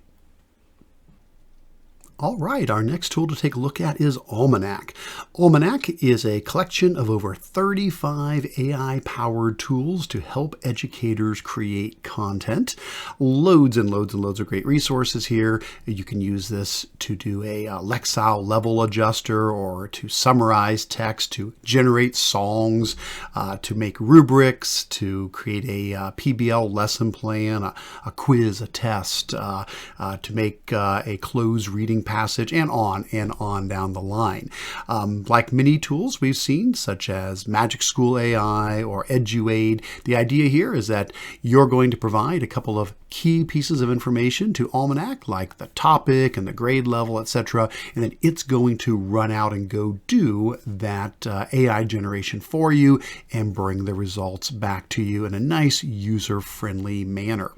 All right, our next tool to take a look at is Almanack. Almanack is a collection of over 35 AI-powered tools to help educators create content. Loads and loads and loads of great resources here. You can use this to do a Lexile level adjuster, or to summarize text, to generate songs, to make rubrics, to create a PBL lesson plan, a quiz, a test, to make a closed reading passage, and on down the line. Like many tools we've seen, such as Magic School AI or EduAid, the idea here is that you're going to provide a couple of key pieces of information to Almanack, like the topic and the grade level, etc., and then it's going to run out and go do that AI generation for you and bring the results back to you in a nice user-friendly manner.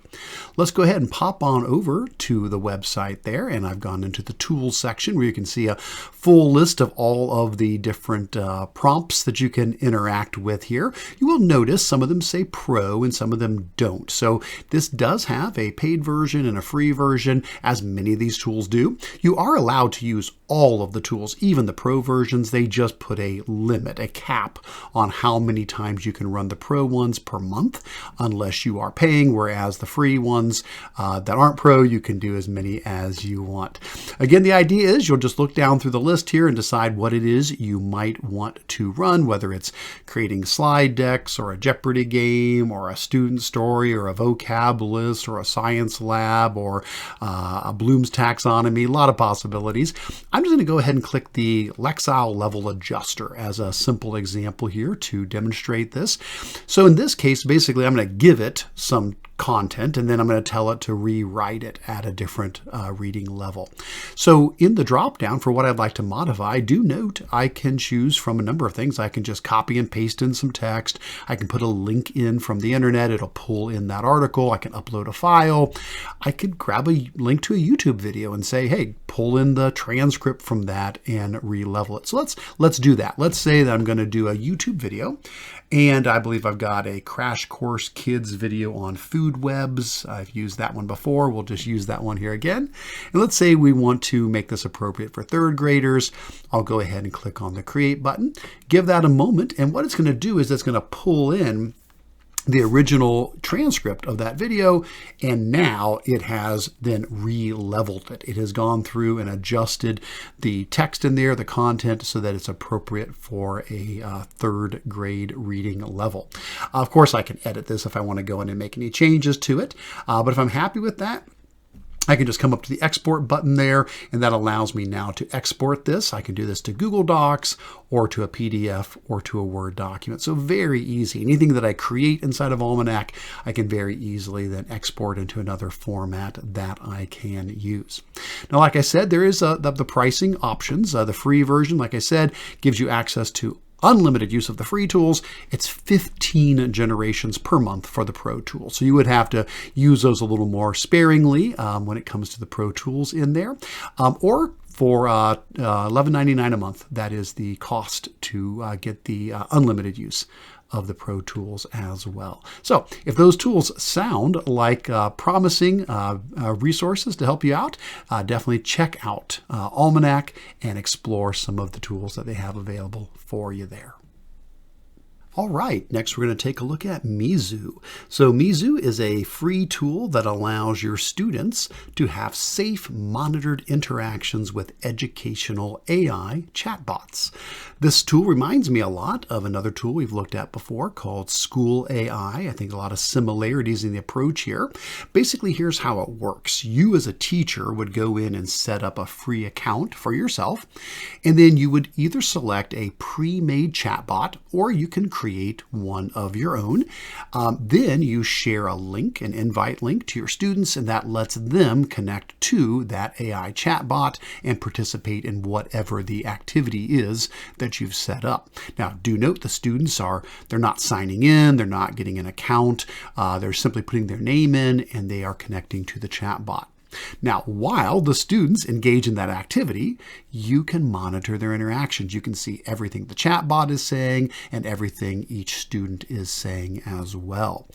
Let's go ahead and pop on over to the website there, and I've gone into the tools section where you can see a full list of all of the different prompts that you can interact with here. You will notice some of them say Pro and some of them don't. So this does have a paid version and a free version, as many of these tools do. You are allowed to use all of the tools, even the Pro versions. They just put a limit, a cap on how many times you can run the Pro ones per month, unless you are paying, whereas the free ones that aren't Pro, you can do as many as you want. Again, the idea is you'll just look down through the list here and decide what it is you might want to run, whether it's creating slide decks or a Jeopardy game or a student story or a vocab list or a science lab or a Bloom's taxonomy, a lot of possibilities. I'm just going to go ahead and click the Lexile level adjuster as a simple example here to demonstrate this. So in this case, basically, I'm going to give it some content, and then I'm going to tell it to rewrite it at a different reading level. So in the drop down for what I'd like to modify, do note I can choose from a number of things. I can just copy and paste in some text. I can put a link in from the internet. It'll pull in that article. I can upload a file. I could grab a link to a YouTube video and say, hey, pull in the transcript from that and re-level it. So let's do that. Let's say that I'm going to do a YouTube video, and I believe I've got a Crash Course Kids video on food webs. I've used that one before. We'll just use that one here again. And let's say we want to make this appropriate for third graders. I'll go ahead and click on the Create button, give that a moment, and what it's going to do is it's going to pull in the original transcript of that video, and now it has then re-leveled it. It has gone through and adjusted the text in there, the content, so that it's appropriate for a third grade reading level. Of course, I can edit this if I want to go in and make any changes to it, but if I'm happy with that, I can just come up to the export button there, and that allows me now to export this. I can do this to Google Docs or to a PDF or to a Word document. So very easy. Anything that I create inside of Almanack, I can very easily then export into another format that I can use. Now, like I said, there is the pricing options. The free version, like I said, gives you access to unlimited use of the free tools. It's 15 generations per month for the Pro Tools. So you would have to use those a little more sparingly when it comes to the Pro Tools in there. Or for $11.99 a month, that is the cost to get the unlimited use of the Pro Tools as well. So if those tools sound like promising resources to help you out, definitely check out Almanack and explore some of the tools that they have available for you there. All right, next we're going to take a look at Mizou. So Mizou is a free tool that allows your students to have safe, monitored interactions with educational AI chatbots. This tool reminds me a lot of another tool we've looked at before called School AI. I think a lot of similarities in the approach here. Basically, here's how it works. You as a teacher would go in and set up a free account for yourself, and then you would either select a pre-made chatbot or you can create one of your own. Then you share a link, an invite link to your students, and that lets them connect to that AI chatbot and participate in whatever the activity is that you've set up. Now, do note the students they're not signing in, they're not getting an account, they're simply putting their name in and they are connecting to the chatbot. Now, while the students engage in that activity, you can monitor their interactions. You can see everything the chatbot is saying and everything each student is saying as well.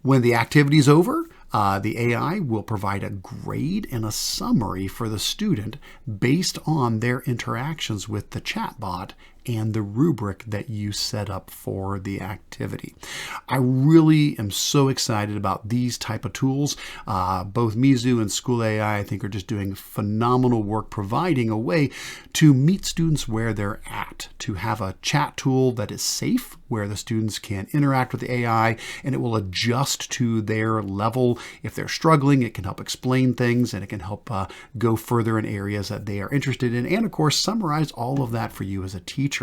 When the activity is over, the AI will provide a grade and a summary for the student based on their interactions with the chatbot and the rubric that you set up for the activity. I really am so excited about these type of tools. Both Mizou and School AI, I think, are just doing phenomenal work providing a way to meet students where they're at, to have a chat tool that is safe, where the students can interact with the AI and it will adjust to their level. If they're struggling, it can help explain things and it can help go further in areas that they are interested in, and of course summarize all of that for you as a teacher.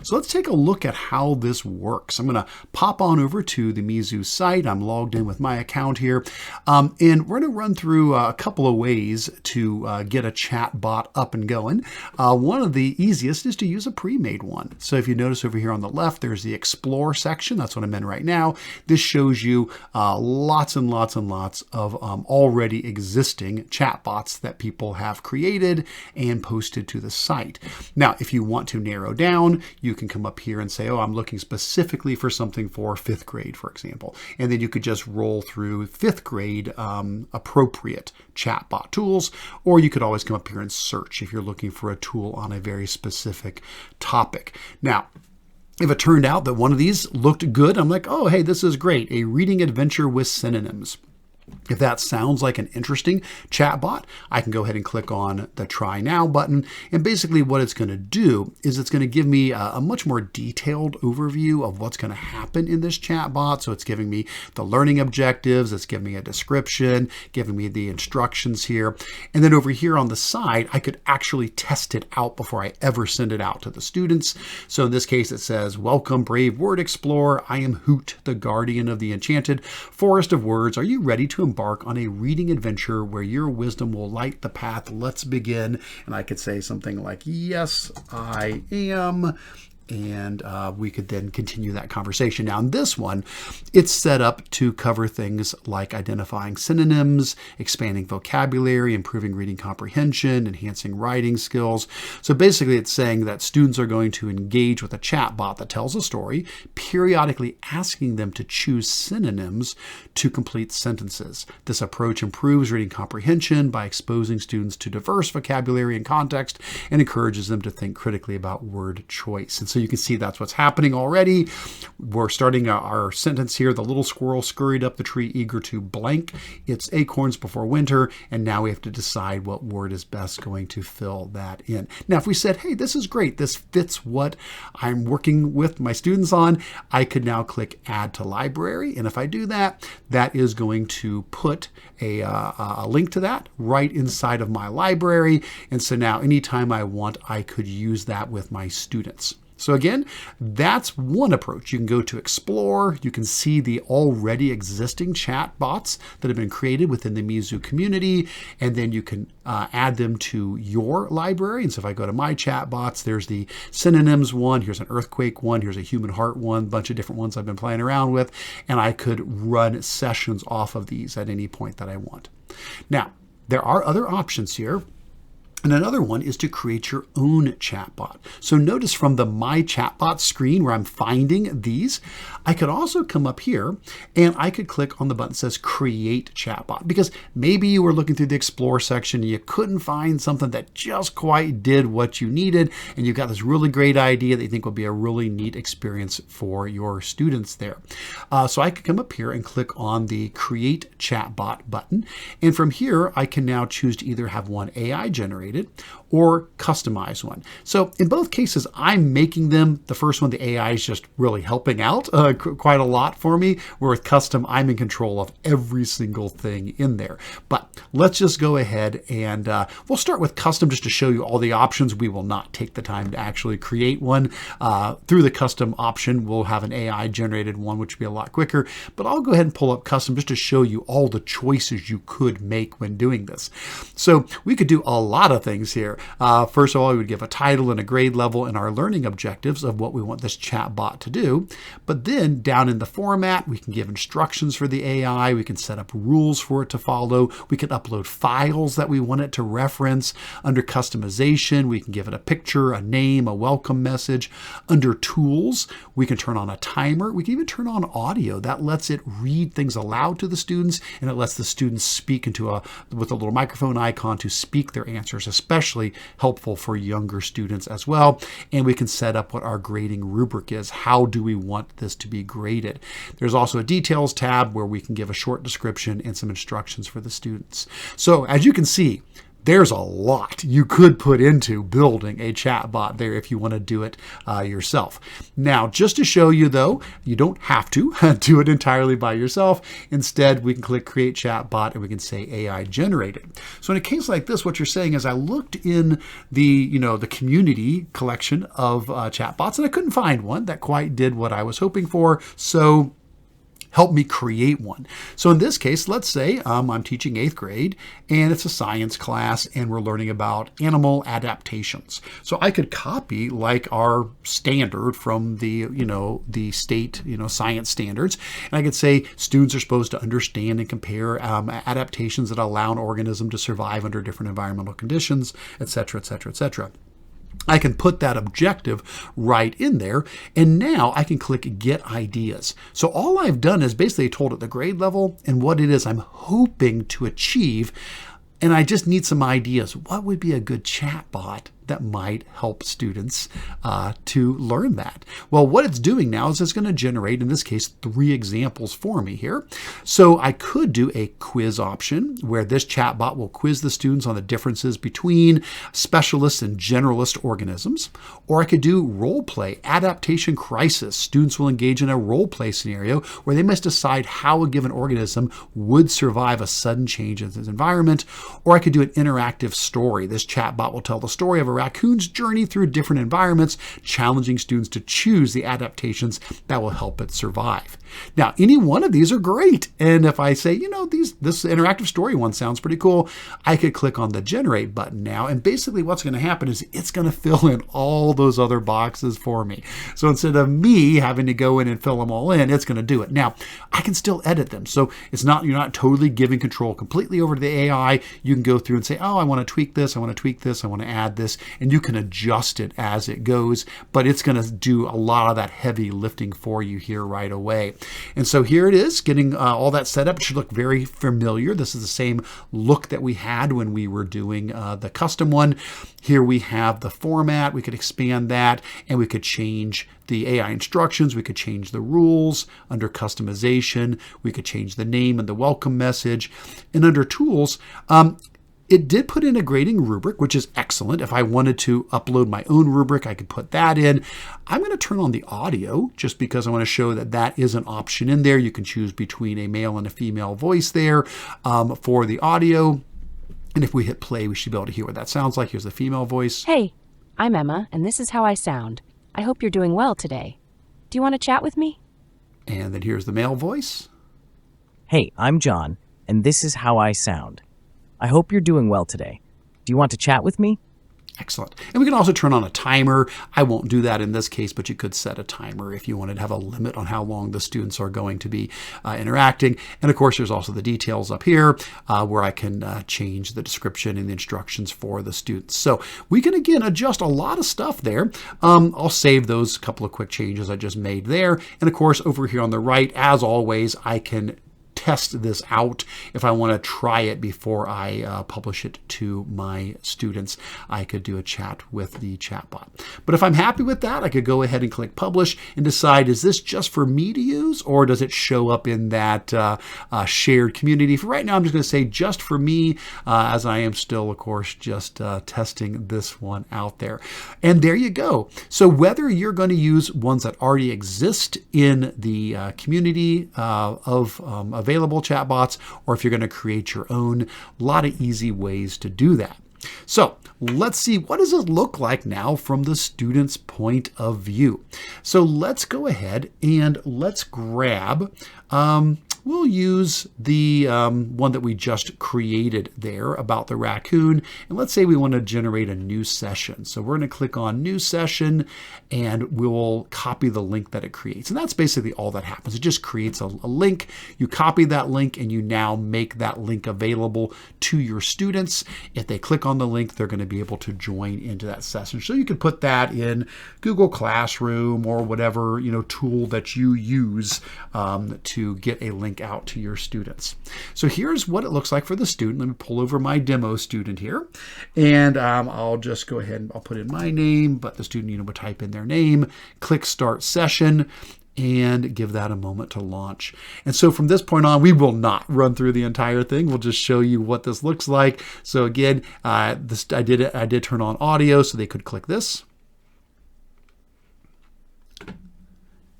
So let's take a look at how this works. I'm going to pop on over to the Mizou site. I'm logged in with my account here, and we're going to run through a couple of ways to get a chat bot up and going. One of the easiest is to use a pre-made one. So if you notice over here on the left, there's the Explore section. That's what I'm in right now. This shows you lots and lots and lots of already existing chatbots that people have created and posted to the site. Now, if you want to narrow down, you can come up here and say, oh, I'm looking specifically for something for 5th grade, for example. And then you could just roll through 5th grade appropriate chatbot tools, or you could always come up here and search if you're looking for a tool on a very specific topic. Now, if it turned out that one of these looked good, I'm like, oh, hey, this is great. A reading adventure with synonyms. If that sounds like an interesting chatbot, I can go ahead and click on the Try Now button. And basically what it's going to do is it's going to give me a much more detailed overview of what's going to happen in this chatbot. So it's giving me the learning objectives, it's giving me a description, giving me the instructions here. And then over here on the side, I could actually test it out before I ever send it out to the students. So in this case, it says, welcome, brave word explorer. I am Hoot, the guardian of the enchanted forest of words. Are you ready to embark on a reading adventure where your wisdom will light the path? Let's begin. And I could say something like, yes, I am. And we could then continue that conversation. Now in this one, it's set up to cover things like identifying synonyms, expanding vocabulary, improving reading comprehension, enhancing writing skills. So basically it's saying that students are going to engage with a chatbot that tells a story, periodically asking them to choose synonyms to complete sentences. This approach improves reading comprehension by exposing students to diverse vocabulary and context and encourages them to think critically about word choice. And so So you can see that's what's happening already. We're starting our sentence here. The little squirrel scurried up the tree eager to blank. It's acorns before winter. And now we have to decide what word is best going to fill that in. Now, if we said, hey, this is great, this fits what I'm working with my students on, I could now click Add to Library. And if I do that, that is going to put a link to that right inside of my library. And so now anytime I want, I could use that with my students. So again, that's one approach. You can go to Explore. You can see the already existing chat bots that have been created within the Mizou community, and then you can add them to your library. And so if I go to my chat bots, there's the synonyms one, here's an earthquake one, here's a human heart one, a bunch of different ones I've been playing around with, and I could run sessions off of these at any point that I want. Now, there are other options here. And another one is to create your own chatbot. So notice from the My Chatbot screen where I'm finding these, I could also come up here and I could click on the button that says Create Chatbot, because maybe you were looking through the Explore section and you couldn't find something that just quite did what you needed, and you've got this really great idea that you think will be a really neat experience for your students there. So I could come up here and click on the Create Chatbot button, and from here I can now choose to either have one AI generated or customize one. So in both cases, I'm making them. The first one, the AI is just really helping out quite a lot for me, where with custom, I'm in control of every single thing in there. But let's just go ahead and we'll start with custom just to show you all the options. We will not take the time to actually create one. Through the custom option, we'll have an AI generated one, which will be a lot quicker. But I'll go ahead and pull up custom just to show you all the choices you could make when doing this. So we could do a lot of things here. First of all, we would give a title and a grade level and our learning objectives of what we want this chat bot to do. But then down in the format, we can give instructions for the AI. We can set up rules for it to follow. We can upload files that we want it to reference. Under customization, we can give it a picture, a name, a welcome message. Under tools, we can turn on a timer. We can even turn on audio. That lets it read things aloud to the students, and it lets the students speak with a little microphone icon to speak their answers, especially helpful for younger students as well. And we can set up what our grading rubric is. How do we want this to be graded? There's also a details tab where we can give a short description and some instructions for the students. So as you can see, there's a lot you could put into building a chatbot there if you want to do it yourself. Now, just to show you though, you don't have to do it entirely by yourself. Instead, we can click Create Chatbot and we can say AI generated. So in a case like this, what you're saying is I looked in the community collection of chatbots and I couldn't find one that quite did what I was hoping for. So help me create one. So in this case, let's say I'm teaching 8th grade and it's a science class and we're learning about animal adaptations. So I could copy like our standard from the state science standards, and I could say students are supposed to understand and compare adaptations that allow an organism to survive under different environmental conditions, etc., etc., etc. I can put that objective right in there, and now I can click Get Ideas. So all I've done is basically told it the grade level and what it is I'm hoping to achieve, and I just need some ideas. What would be a good chatbot that might help students to learn that? Well, what it's doing now is it's going to generate, in this case, 3 examples for me here. So I could do a quiz option where this chatbot will quiz the students on the differences between specialist and generalist organisms. Or I could do role play, adaptation crisis. Students will engage in a role play scenario where they must decide how a given organism would survive a sudden change in its environment. Or I could do an interactive story. This chatbot will tell the story of a raccoon's journey through different environments, challenging students to choose the adaptations that will help it survive. Now, any one of these are great. And if I say, this interactive story one sounds pretty cool, I could click on the generate button now. And basically what's going to happen is it's going to fill in all those other boxes for me. So instead of me having to go in and fill them all in, it's going to do it. Now, I can still edit them. So you're not totally giving control completely over to the AI. You can go through and say, oh, I want to tweak this. I want to tweak this. I want to add this. and you can adjust it as it goes, but it's going to do a lot of that heavy lifting for you here right away. And so here it is, getting all that set up. It should look very familiar. This is the same look that we had when we were doing the custom one. Here we have the format. We could expand that, and we could change the AI instructions. We could change the rules under customization. We could change the name and the welcome message. And under tools, it did put in a grading rubric, which is excellent. If I wanted to upload my own rubric, I could put that in. I'm going to turn on the audio just because I want to show that that is an option in there. You can choose between a male and a female voice there for the audio. And if we hit play, we should be able to hear what that sounds like. Here's the female voice. Hey, I'm Emma, and this is how I sound. I hope you're doing well today. Do you want to chat with me? And then here's the male voice. Hey, I'm John, and this is how I sound. I hope you're doing well today. Do you want to chat with me? Excellent. And we can also turn on a timer. I won't do that in this case, but you could set a timer if you wanted to have a limit on how long the students are going to be interacting. And of course, there's also the details up here where I can change the description and the instructions for the students. So we can, again, adjust a lot of stuff there. I'll save those couple of quick changes I just made there. And of course, over here on the right, as always, I can test this out. If I want to try it before I publish it to my students, I could do a chat with the chatbot. But if I'm happy with that, I could go ahead and click publish and decide, is this just for me to use, or does it show up in that shared community? For right now, I'm just going to say just for me, as I am still, of course, just testing this one out there. And there you go. So whether you're going to use ones that already exist in the community of available chatbots, or if you're going to create your own, a lot of easy ways to do that. So let's see, what does it look like now from the student's point of view? So let's go ahead and let's grab, we'll use the one that we just created there about the raccoon. And let's say we want to generate a new session. So we're going to click on new session, and we'll copy the link that it creates. And that's basically all that happens. It just creates a link. You copy that link, and you now make that link available to your students. If they click on the link, they're going to be able to join into that session. So you can put that in Google Classroom or whatever tool that you use to get a link out to your students. So here's what it looks like for the student. Let me pull over my demo student here, and I'll just go ahead and I'll put in my name, but the student will type in their name, click start session, and give that a moment to launch. And so from this point on, we will not run through the entire thing. We'll just show you what this looks like. So again, I did turn on audio so they could click this.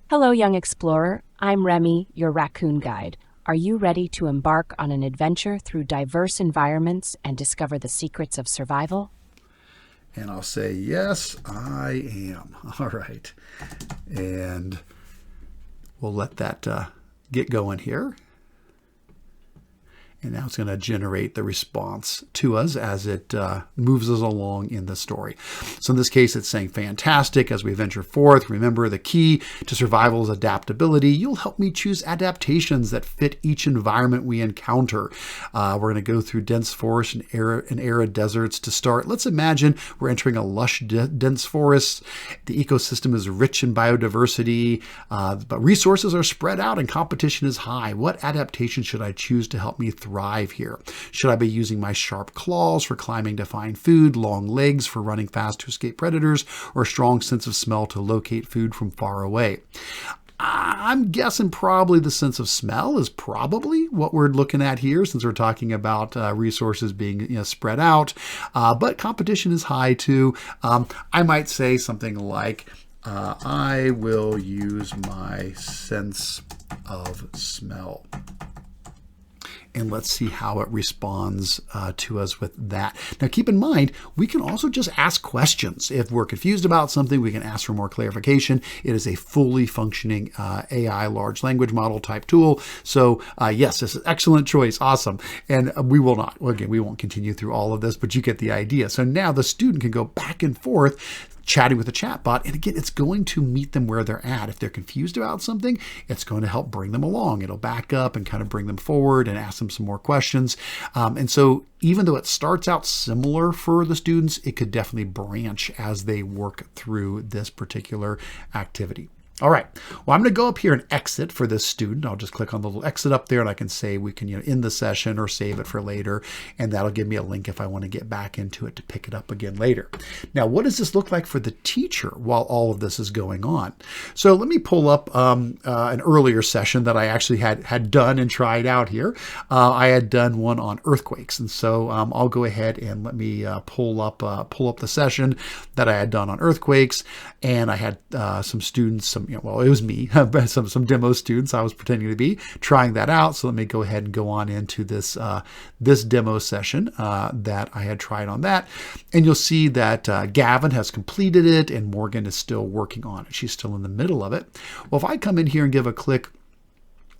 Hello, young explorer. I'm Remy, your raccoon guide. Are you ready to embark on an adventure through diverse environments and discover the secrets of survival? And I'll say, yes, I am. All right. And we'll let that get going here. And now it's going to generate the response to us as it moves us along in the story. So in this case, it's saying, fantastic, as we venture forth. Remember, the key to survival is adaptability. You'll help me choose adaptations that fit each environment we encounter. We're going to go through dense forest and arid deserts to start. Let's imagine we're entering a lush, dense forest. The ecosystem is rich in biodiversity, but resources are spread out and competition is high. What adaptation should I choose to help me thrive here? Should I be using my sharp claws for climbing to find food, long legs for running fast to escape predators, or a strong sense of smell to locate food from far away? I'm guessing probably the sense of smell is probably what we're looking at here, since we're talking about resources being spread out, but competition is high too. I might say something like, I will use my sense of smell. And let's see how it responds to us with that. Now, keep in mind, we can also just ask questions. If we're confused about something, we can ask for more clarification. It is a fully functioning AI large language model type tool. So yes, this is an excellent choice. Awesome. And we will not, well, again, we won't continue through all of this, but you get the idea. So now the student can go back and forth chatting with a chatbot. And again, it's going to meet them where they're at. If they're confused about something, it's going to help bring them along. It'll back up and kind of bring them forward and ask them some more questions. And so even though it starts out similar for the students, it could definitely branch as they work through this particular activity. All right, well, I'm going to go up here and exit for this student. I'll just click on the little exit up there, and I can say we can end the session or save it for later, and that'll give me a link if I want to get back into it to pick it up again later. Now, what does this look like for the teacher while all of this is going on? So let me pull up an earlier session that I actually had done and tried out here. I had done one on earthquakes, and so I'll go ahead and let me pull up the session that I had done on earthquakes, and I had some students, well, it was me, some demo students I was pretending to be trying that out. So let me go ahead and go on into this this demo session that I had tried on that. And you'll see that Gavin has completed it and Morgan is still working on it. She's still in the middle of it. Well, if I come in here and give a click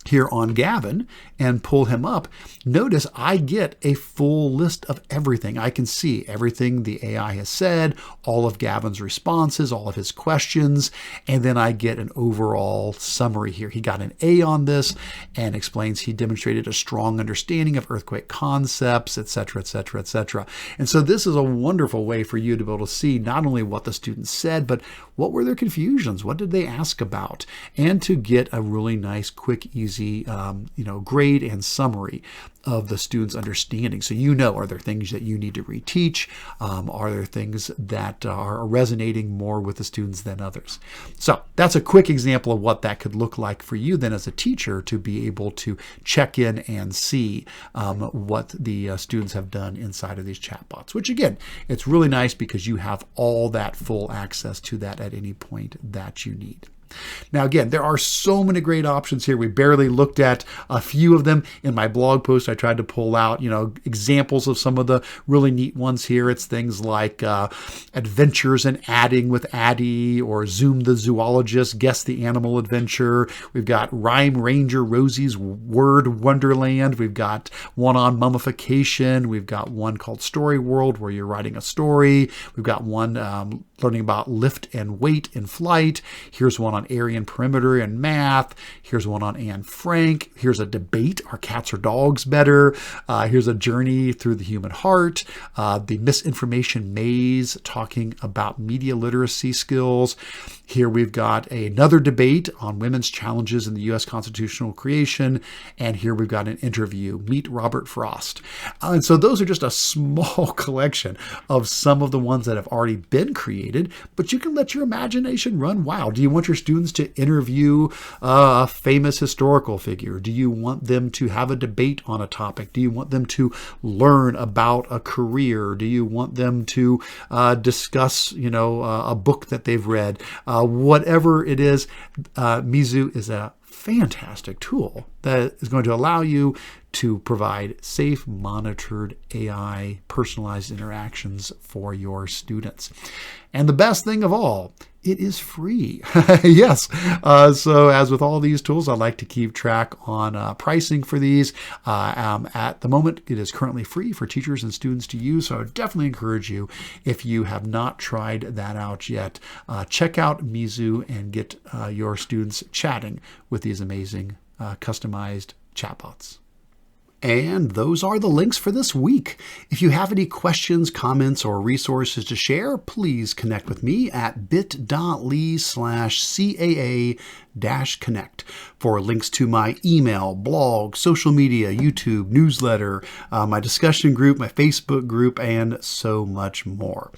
here on Gavin and pull him up, notice I get a full list of everything. I can see everything the AI has said, all of Gavin's responses, all of his questions, and then I get an overall summary here. He got an A on this and explains he demonstrated a strong understanding of earthquake concepts, etc., etc., etc. And so this is a wonderful way for you to be able to see not only what the students said, but what were their confusions? What did they ask about? And to get a really nice, quick, easy grade and summary of the student's understanding. So are there things that you need to reteach? Are there things that are resonating more with the students than others? So that's a quick example of what that could look like for you then as a teacher to be able to check in and see what the students have done inside of these chatbots, which again, it's really nice because you have all that full access to that at any point that you need. Now, again, there are so many great options here. We barely looked at a few of them in my blog post. I tried to pull out, examples of some of the really neat ones here. It's things like Adventures in Adding with Addie, or Zoom the Zoologist, Guess the Animal Adventure. We've got Rhyme Ranger Rosie's Word Wonderland. We've got one on mummification. We've got one called Story World, where you're writing a story. We've got one learning about lift and weight in flight. Here's one on area and perimeter and math. Here's one on Anne Frank. Here's a debate, are cats or dogs better? Here's a journey through the human heart. The misinformation maze, talking about media literacy skills. Here we've got another debate on women's challenges in the U.S. constitutional creation. And here we've got an interview, Meet Robert Frost. And so those are just a small collection of some of the ones that have already been created, but you can let your imagination run wild. Do you want your students to interview a famous historical figure? Do you want them to have a debate on a topic? Do you want them to learn about a career? Do you want them to discuss, a book that they've read? Whatever it is, Mizou is a fantastic tool that is going to allow you to provide safe, monitored AI personalized interactions for your students. And the best thing of all, it is free. Yes. So as with all these tools, I like to keep track on pricing for these. At the moment, it is currently free for teachers and students to use. So I would definitely encourage you, if you have not tried that out yet, check out Mizou and get your students chatting with these amazing customized chatbots. And those are the links for this week. If you have any questions, comments, or resources to share, please connect with me at bit.ly/CAA-connect for links to my email, blog, social media, YouTube, newsletter, my discussion group, my Facebook group, and so much more.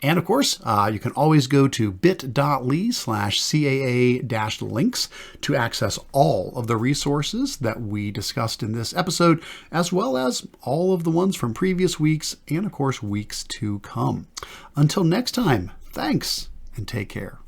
And of course, you can always go to bit.ly/CAA-links to access all of the resources that we discussed in this episode, as well as all of the ones from previous weeks and, of course, weeks to come. Until next time, thanks and take care.